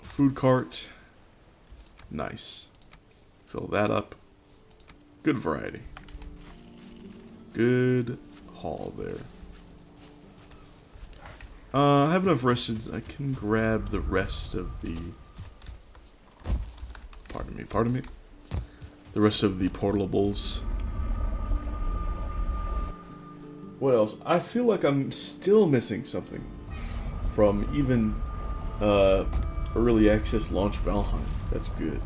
Food cart. Nice. Fill that up. Good variety. Good haul there. I have enough rested. I can grab the rest of the... Pardon me. The rest of the portables. What else? I feel like I'm still missing something from even early access launch Valheim. That's good.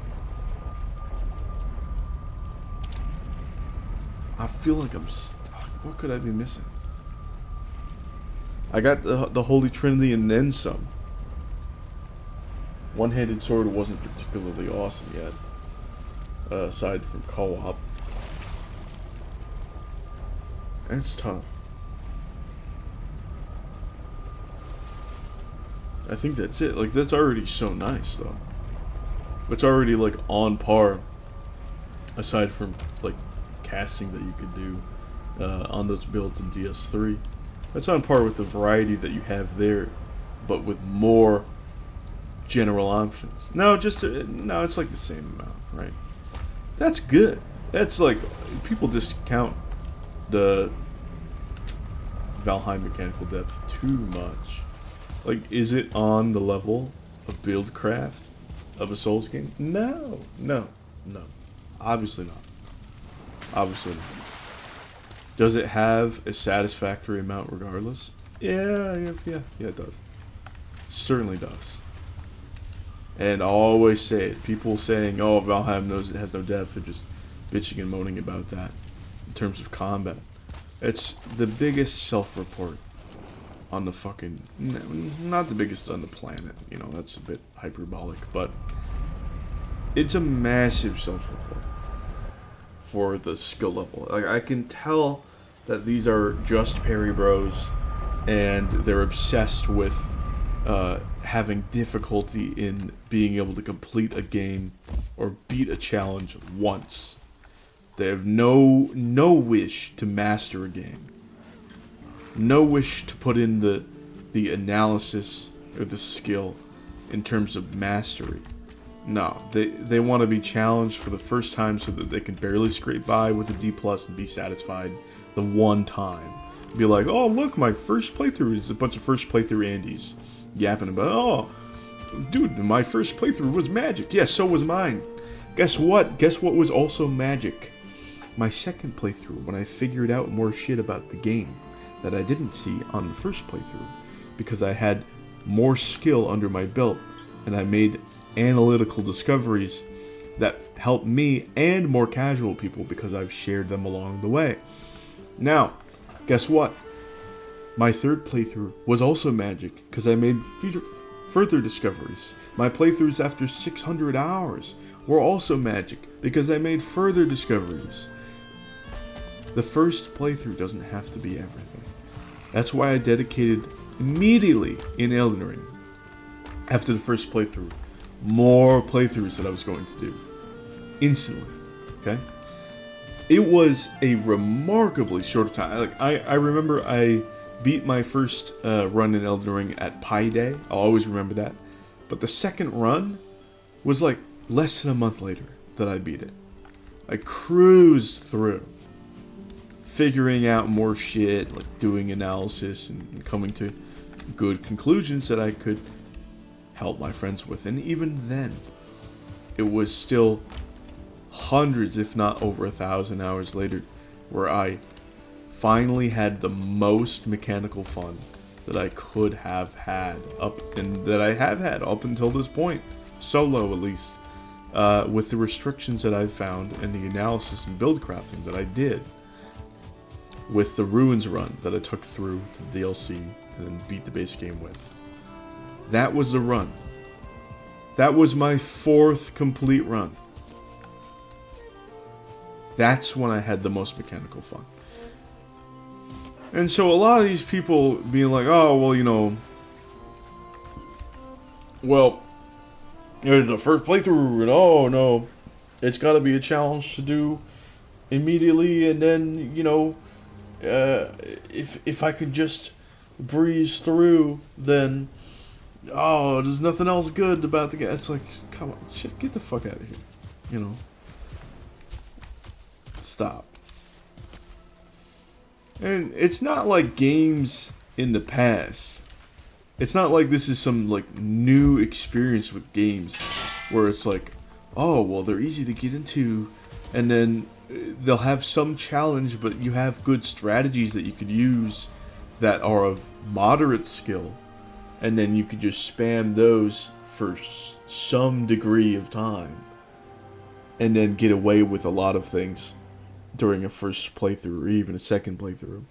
I feel like I'm stuck. What could I be missing? I got the Holy Trinity and then some. One-handed sword wasn't particularly awesome yet. Aside from co-op. It's tough. I think that's it. Like, that's already so nice, though. It's already, like, on par. Aside from, like, casting that you could do on those builds in DS3. That's on par with the variety that you have there, but with more general options. No, it's like the same amount, right? That's good. That's like, people discount the Valheim mechanical depth too much. Like, is it on the level of Buildcraft of a Souls game? No. Obviously not. Does it have a satisfactory amount regardless? Yeah, it does. Certainly does. And I always say it. People saying, oh, Valheim has no depth, are just bitching and moaning about that in terms of combat. It's the biggest self-report on the fucking... Not the biggest on the planet. You know, that's a bit hyperbolic, but it's a massive self-report for the skill level. Like, I can tell that these are just parry bros, and they're obsessed with having difficulty in being able to complete a game or beat a challenge once. They have no wish to master a game. No wish to put in the analysis or the skill in terms of mastery. No, they want to be challenged for the first time so that they can barely scrape by with a D+ and be satisfied the one time. Be like, oh look, my first playthrough is a bunch of first playthrough Andes yapping about, oh, dude, my first playthrough was magic. Yes, so was mine. Guess what? Guess what was also magic? My second playthrough, when I figured out more shit about the game that I didn't see on the first playthrough, because I had more skill under my belt and I made analytical discoveries that help me and more casual people because I've shared them along the way. Now, guess what? My third playthrough was also magic because I made further discoveries. My playthroughs after 600 hours were also magic because I made further discoveries. The first playthrough doesn't have to be everything. That's why I dedicated immediately in Elden Ring, after the first playthrough, more playthroughs that I was going to do. Instantly. Okay? It was a remarkably short time. I remember I beat my first run in Elden Ring at Pi Day. I'll always remember that. But the second run was like less than a month later that I beat it. I cruised through, figuring out more shit, like doing analysis and coming to good conclusions that I could help my friends with. And even then, it was still hundreds, if not over 1,000 hours later, where I finally had the most mechanical fun that I could have had up until this point, solo at least, with the restrictions that I found and the analysis and build crafting that I did with the Ruins run that I took through the DLC and then beat the base game with. That was the run. That was my 4th complete run. That's when I had the most mechanical fun. And so a lot of these people being like, oh, well, the first playthrough, and oh, no, it's got to be a challenge to do immediately, and then, if I could just breeze through, then, oh, there's nothing else good about the game. It's like, come on, shit, get the fuck out of here, Stop. And it's not like games in the past. It's not like this is some like new experience with games where it's like, oh, well, they're easy to get into, and then they'll have some challenge, but you have good strategies that you could use that are of moderate skill, and then you could just spam those for some degree of time, and then get away with a lot of things during a first playthrough or even a second playthrough.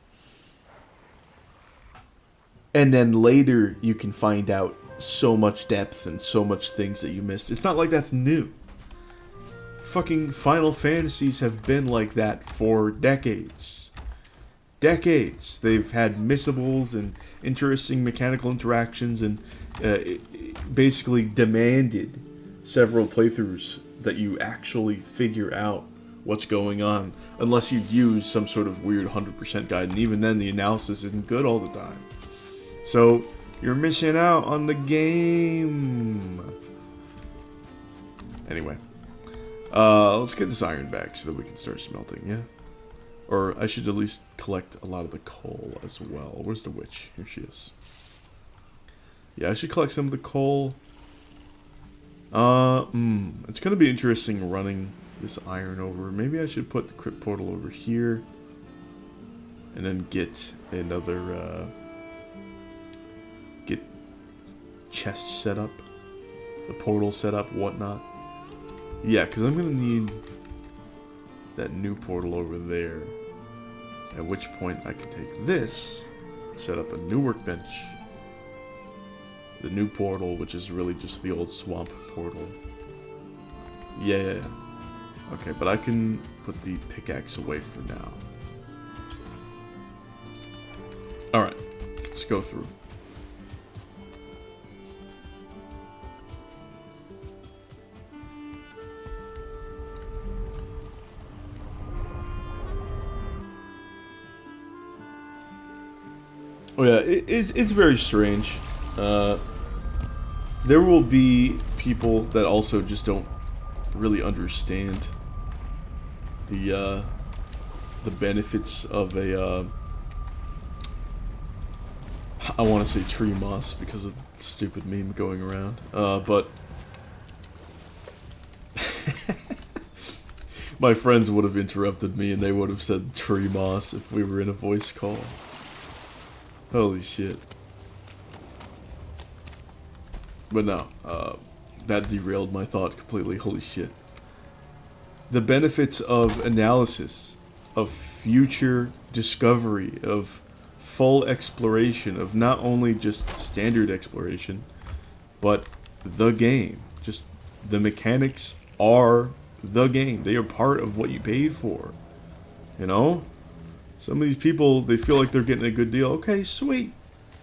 And then later you can find out so much depth and so much things that you missed. It's not like that's new. Fucking Final Fantasies have been like that for decades. Decades. They've had missables and interesting mechanical interactions, and basically demanded several playthroughs that you actually figure out what's going on, unless you use some sort of weird 100% guide, and even then the analysis isn't good all the time. So you're missing out on the game. Anyway, let's get this iron back so that we can start smelting, yeah? Or I should at least collect a lot of the coal as well. Where's the witch? Here she is. Yeah, I should collect some of the coal. It's gonna be interesting running this iron over. Maybe I should put the crypt portal over here and then get another get chest set up, the portal set up, whatnot. Yeah, because I'm gonna need that new portal over there, at which point I can take this, set up a new workbench, the new portal, which is really just the old swamp portal. Yeah. Okay, but I can put the pickaxe away for now. Alright, let's go through. Oh yeah, it's very strange. There will be people that also just don't really understand the benefits of a I want to say tree moss because of the stupid meme going around, but my friends would have interrupted me and they would have said tree moss if we were in a voice call. Holy shit. But no, that derailed my thought completely. Holy shit. The benefits of analysis, of future discovery, of full exploration, of not only just standard exploration, but the game. Just the mechanics are the game. They are part of what you paid for. You know? Some of these people, they feel like they're getting a good deal. Okay, sweet.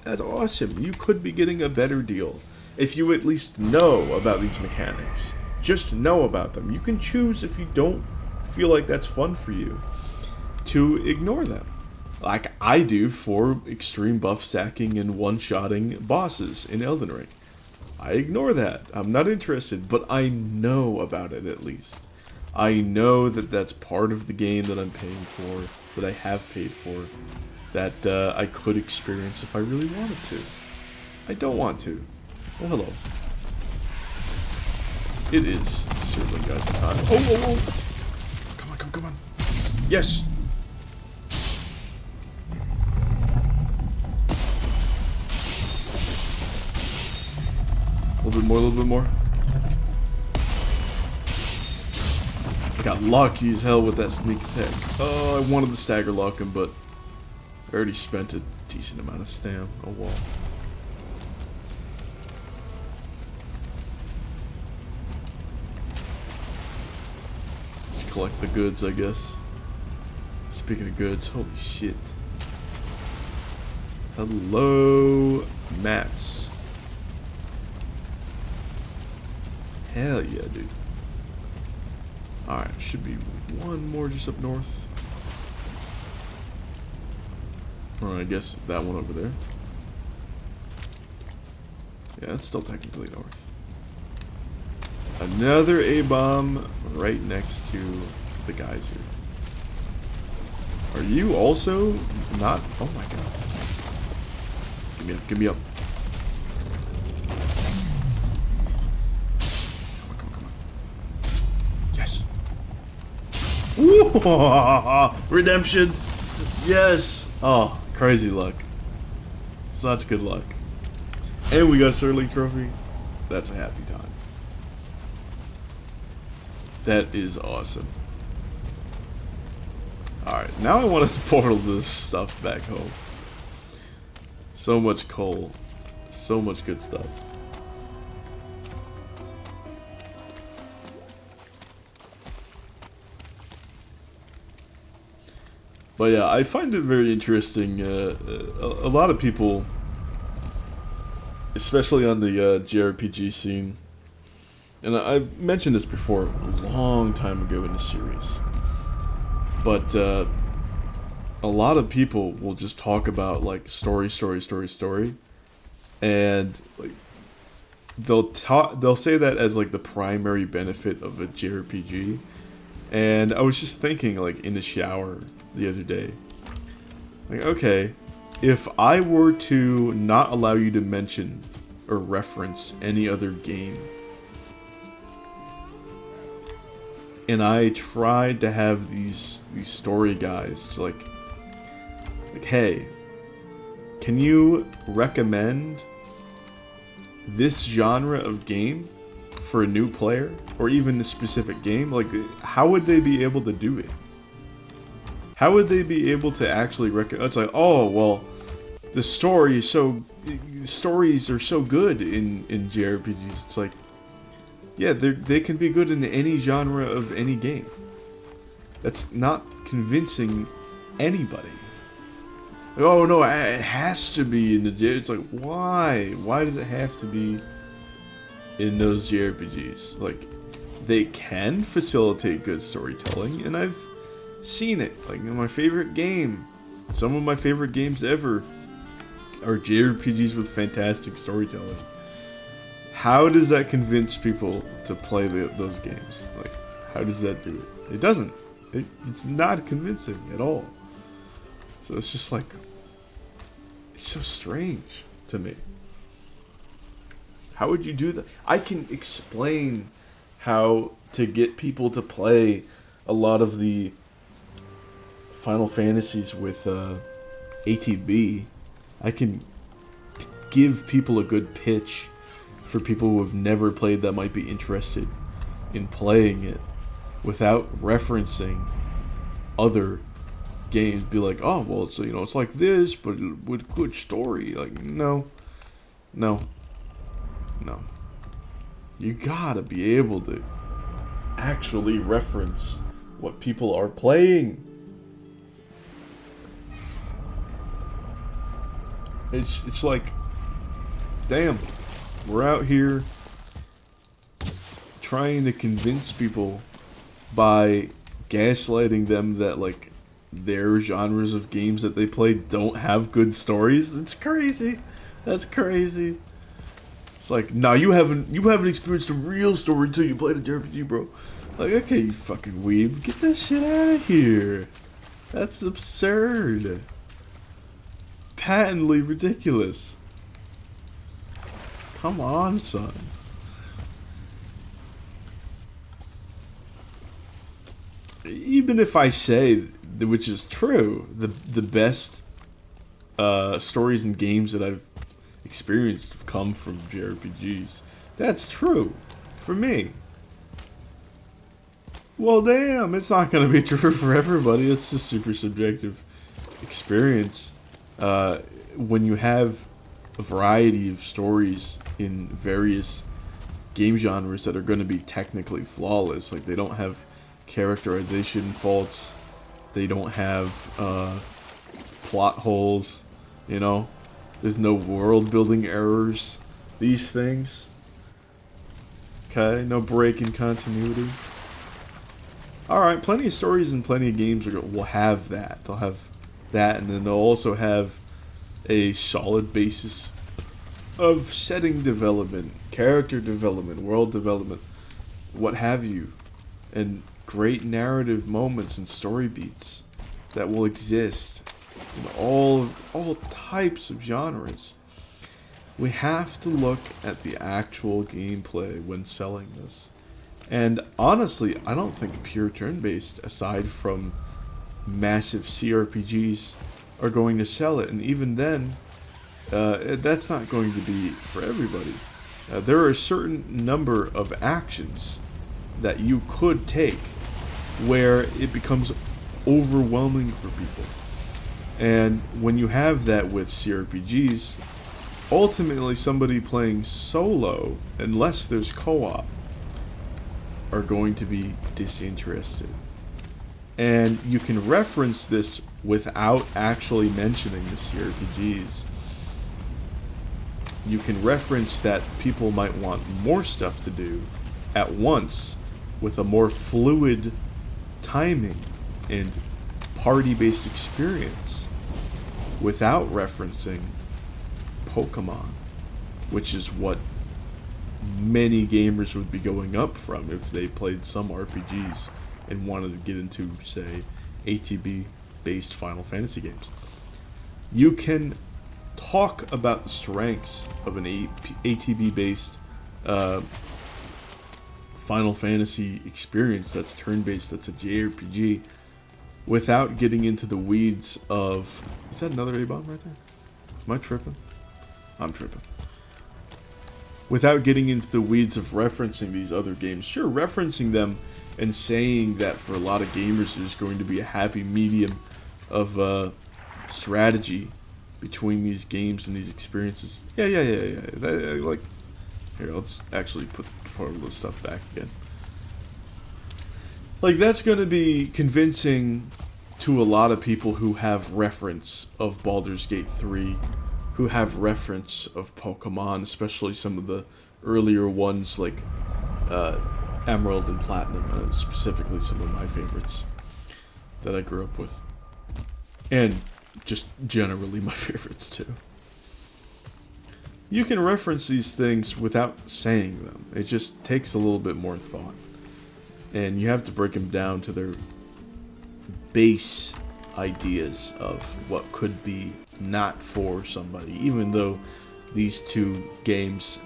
That's awesome. You could be getting a better deal if you at least know about these mechanics. Just know about them. You can choose, if you don't feel like that's fun for you, to ignore them. Like I do for extreme buff stacking and one-shotting bosses in Elden Ring. I ignore that. I'm not interested, but I know about it at least. I know that that's part of the game that I'm paying for, that I have paid for, that I could experience if I really wanted to. I don't want to. Oh, hello. It is certainly got time. Oh! Come on, come on. Yes! A little bit more. I got lucky as hell with that sneak attack. Oh, I wanted to stagger lock him, but I already spent a decent amount of stam. Oh, well. Let's collect the goods, I guess. Speaking of goods, holy shit. Hello, mats. Hell yeah, dude. Alright, should be one more just up north. Alright, I guess that one over there. Yeah, it's still technically north. Another A-bomb right next to the geyser. Are you also not? Oh my god. Give me up, give me up. Ooh, redemption! Yes! Oh, crazy luck. Such good luck. And we got a Sterling Trophy. That's a happy time. That is awesome. Alright, now I want to portal this stuff back home. So much coal. So much good stuff. But yeah, I find it very interesting. A lot of people, especially on the JRPG scene, and I've mentioned this before a long time ago in the series, but a lot of people will just talk about like story, and like they'll say that as like the primary benefit of a JRPG. And I was just thinking, like, in the shower the other day, like, okay, if I were to not allow you to mention or reference any other game, and I tried to have these story guys to like, hey, can you recommend this genre of game for a new player, or even a specific game? Like, how would they be able to do it? How would they be able to actually it's like, oh, well, the story is stories are so good in JRPGs. It's like, yeah, they can be good in any genre of any game. That's not convincing anybody. Like, oh no, it has to be in the JRPG. It's like, why? Why does it have to be in those JRPGs? Like, they can facilitate good storytelling, and I've seen it. Like, in my favorite game, some of my favorite games ever are JRPGs with fantastic storytelling. How does that convince people to play those games? Like, how does that do it? It doesn't. It's not convincing at all. So it's just like, it's so strange to me. How would you do that? I can explain how to get people to play a lot of the Final Fantasies with ATB. I can give people a good pitch for people who have never played that might be interested in playing it without referencing other games. Be like, oh well, it's, you know, it's like this but with good story. Like, no, no, no. You gotta be able to actually reference what people are playing. It's like, damn, we're out here trying to convince people by gaslighting them that, like, their genres of games that they play don't have good stories. It's crazy. That's crazy. It's like, nah, you haven't experienced a real story until you played a JRPG, bro. Like, okay, you fucking weeb, get that shit out of here. That's absurd. Patently ridiculous. Come on, son. Even if I say, which is true, the best stories and games that I've experienced have come from JRPGs. That's true for me. Well, damn, it's not going to be true for everybody. It's a super subjective experience. When you have a variety of stories in various game genres that are going to be technically flawless, like they don't have characterization faults, they don't have plot holes, you know, there's no world building errors, these things, okay, no break in continuity. Alright, plenty of stories and plenty of games will have that. They'll have that, and then they'll also have a solid basis of setting development, character development, world development, what have you, and great narrative moments and story beats that will exist in all types of genres. We have to look at the actual gameplay when selling this. And honestly, I don't think pure turn-based, aside from massive CRPGs, are going to sell it. And even then, that's not going to be for everybody. There are a certain number of actions that you could take where it becomes overwhelming for people. And when you have that with CRPGs, ultimately somebody playing solo, unless there's co-op, are going to be disinterested. And you can reference this without actually mentioning the CRPGs. You can reference that people might want more stuff to do at once with a more fluid timing and party-based experience without referencing Pokemon, which is what many gamers would be going up from if they played some RPGs and wanted to get into, say, ATB-based Final Fantasy games. You can talk about the strengths of an ATB-based Final Fantasy experience that's turn-based, that's a JRPG, without getting into the weeds of... Is that another A-bomb right there? Am I tripping? I'm tripping. Without getting into the weeds of referencing these other games. Sure, referencing them and saying that for a lot of gamers there's going to be a happy medium of strategy between these games and these experiences. Yeah. Like, here, let's actually put part of this stuff back again. Like, that's going to be convincing to a lot of people who have reference of Baldur's Gate 3, who have reference of Pokemon, especially some of the earlier ones like Emerald and Platinum, specifically some of my favorites that I grew up with. And just generally my favorites too. You can reference these things without saying them. It just takes a little bit more thought. And you have to break them down to their base ideas of what could be not for somebody, even though these two games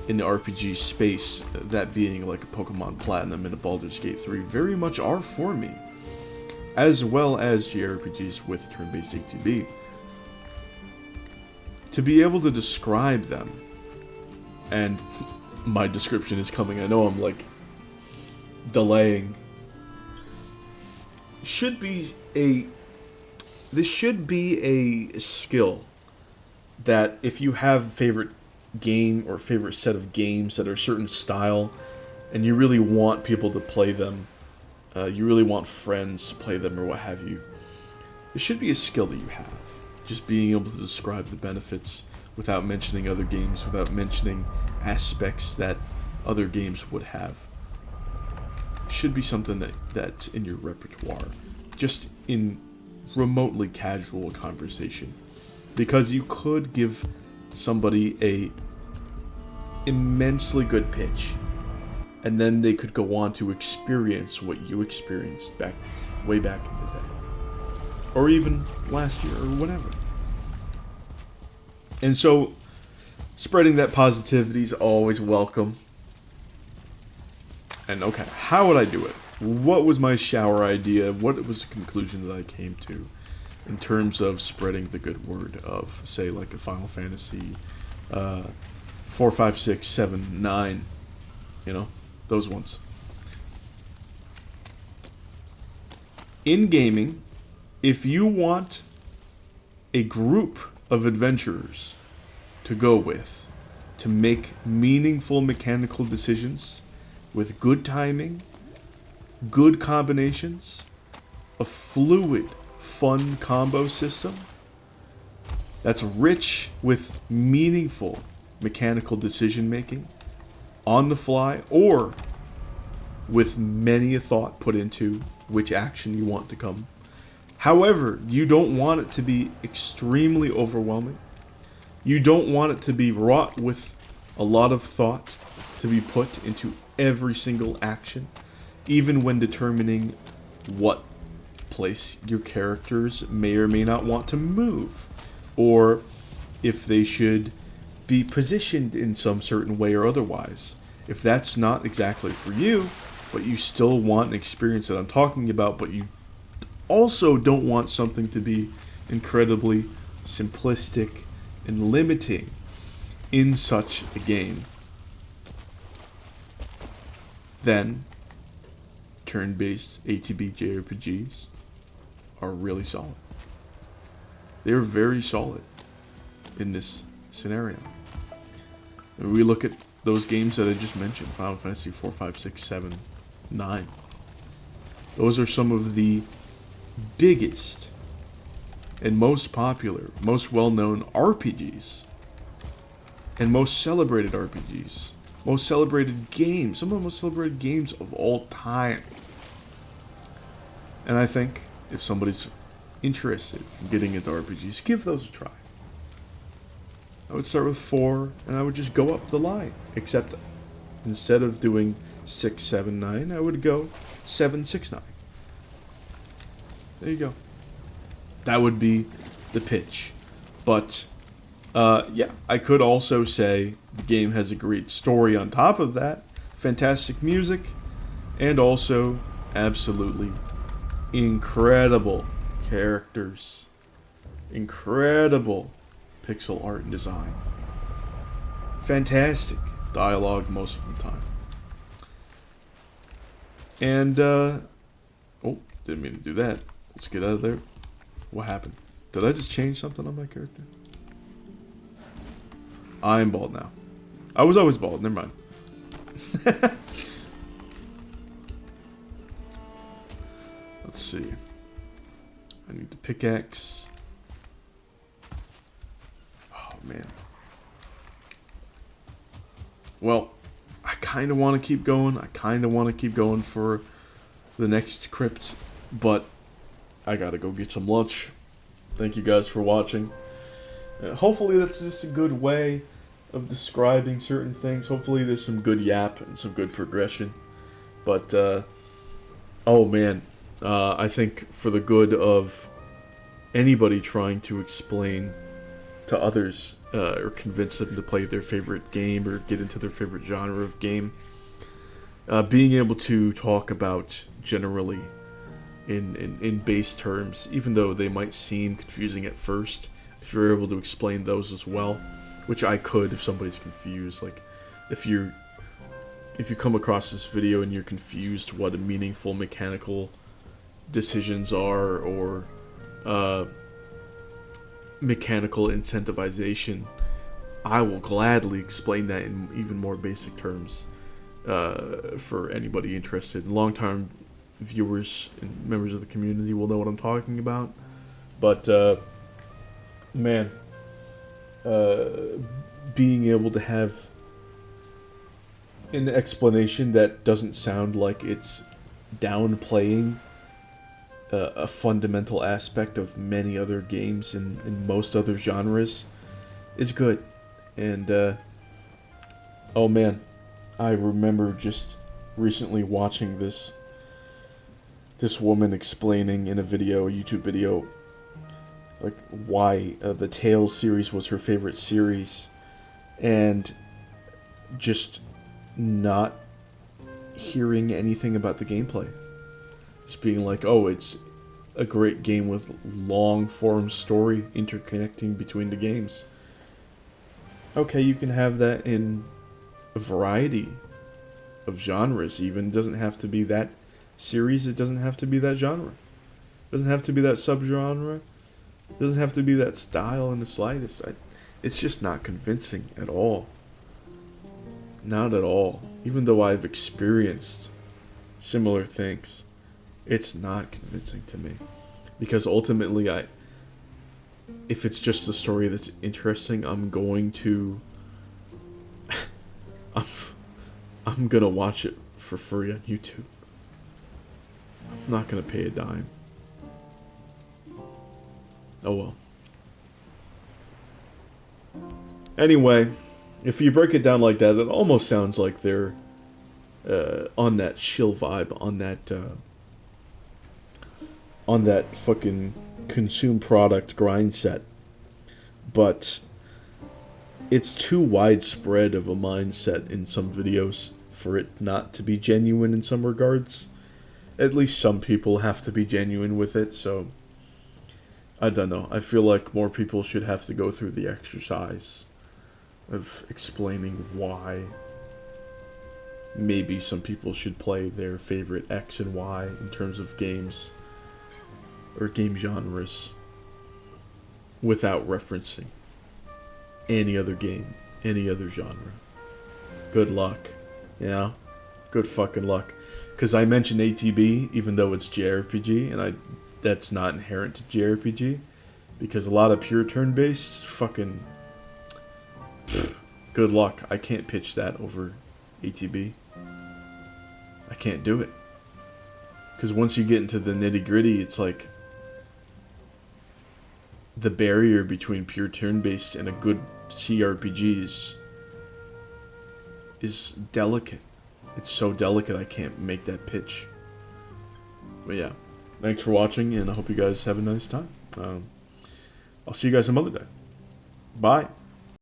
in the RPG space, that being like a Pokemon Platinum and a Baldur's Gate 3, very much are for me, as well as JRPGs with turn-based ATB. To be able to describe them And my description is coming. I know I'm like delaying. This should be a skill that if you have a favorite game or favorite set of games that are a certain style, and you really want people to play them, you really want friends to play them or what have you, this should be a skill that you have. Just being able to describe the benefits without mentioning other games, without mentioning aspects that other games would have. It should be something that's in your repertoire, just in remotely casual conversation. Because you could give somebody a immensely good pitch, and then they could go on to experience what you experienced way back in the day. Or even last year, or whatever. And so, spreading that positivity is always welcome. And okay, how would I do it? What was my shower idea? What was the conclusion that I came to in terms of spreading the good word of, say, like a Final Fantasy 4, 5, 6, 7, 9, you know, those ones. In gaming, if you want a group of adventurers to go with, to make meaningful mechanical decisions with good timing, good combinations, a fluid, fun combo system that's rich with meaningful mechanical decision making on the fly, or with many a thought put into which action you want to come. However, you don't want it to be extremely overwhelming. You don't want it to be wrought with a lot of thought to be put into every single action, even when determining what place your characters may or may not want to move, or if they should be positioned in some certain way or otherwise. If that's not exactly for you, but you still want an experience that I'm talking about, but you also don't want something to be incredibly simplistic and limiting in such a game, then turn-based ATB JRPGs are really solid. They're very solid in this scenario. When we look at those games that I just mentioned, Final Fantasy 4, 5, 6, 7, 9. Those are some of the biggest and most popular, most well-known RPGs, and most celebrated RPGs, most celebrated games, some of the most celebrated games of all time. And I think if somebody's interested in getting into RPGs, give those a try. I would start with 4, and I would just go up the line. Except instead of doing 6, 7, 9, I would go 7, 6, 9. There you go. That would be the pitch. But, yeah, I could also say the game has a great story on top of that, fantastic music, and also absolutely incredible characters, incredible pixel art and design, fantastic dialogue most of the time. And, oh, didn't mean to do that. Let's get out of there. What happened? Did I just change something on my character? I'm bald now. I was always bald, never mind. Let's see. I need the pickaxe. Oh, man. Well, I kind of want to keep going. I kind of want to keep going for the next crypt, but I gotta go get some lunch. Thank you guys for watching. Hopefully that's just a good way of describing certain things. Hopefully there's some good yap and some good progression. But, oh man, I think for the good of anybody trying to explain to others or convince them to play their favorite game or get into their favorite genre of game, being able to talk about generally in base terms, even though they might seem confusing at first, if you're able to explain those as well, which I could if somebody's confused, like if you come across this video and you're confused what a meaningful mechanical decisions are, or mechanical incentivization, I will gladly explain that in even more basic terms for anybody interested. Long-time viewers and members of the community will know what I'm talking about. But man, being able to have an explanation that doesn't sound like it's downplaying a fundamental aspect of many other games in most other genres is good. And oh man, I remember just recently watching this woman explaining in a YouTube video, like why the Tales series was her favorite series, and just not hearing anything about the gameplay. Just being like, oh, it's a great game with long form story interconnecting between the games. Okay, you can have that in a variety of genres even. It doesn't have to be that series, it doesn't have to be that genre. It doesn't have to be that subgenre. It doesn't have to be that style in the slightest. It's just not convincing at all. Not at all. Even though I've experienced similar things, it's not convincing to me. Because ultimately, if it's just a story that's interesting, I'm going to... I'm gonna watch it for free on YouTube. I'm not gonna pay a dime. Oh well. Anyway, if you break it down like that, it almost sounds like they're on that chill vibe, on that fucking consume product grind set. But it's too widespread of a mindset in some videos for it not to be genuine in some regards. At least some people have to be genuine with it, so I don't know. I feel like more people should have to go through the exercise of explaining why maybe some people should play their favorite X and Y in terms of games or game genres without referencing any other game, any other genre. Good luck. You know? Good fucking luck. Because I mentioned ATB, even though it's JRPG, and that's not inherent to JRPG. Because a lot of pure turn-based, fucking... good luck. I can't pitch that over ATB. I can't do it. Because once you get into the nitty-gritty, it's like... the barrier between pure turn-based and a good CRPG is delicate. It's so delicate I can't make that pitch. But yeah, thanks for watching, and I hope you guys have a nice time. I'll see you guys some other day. Bye.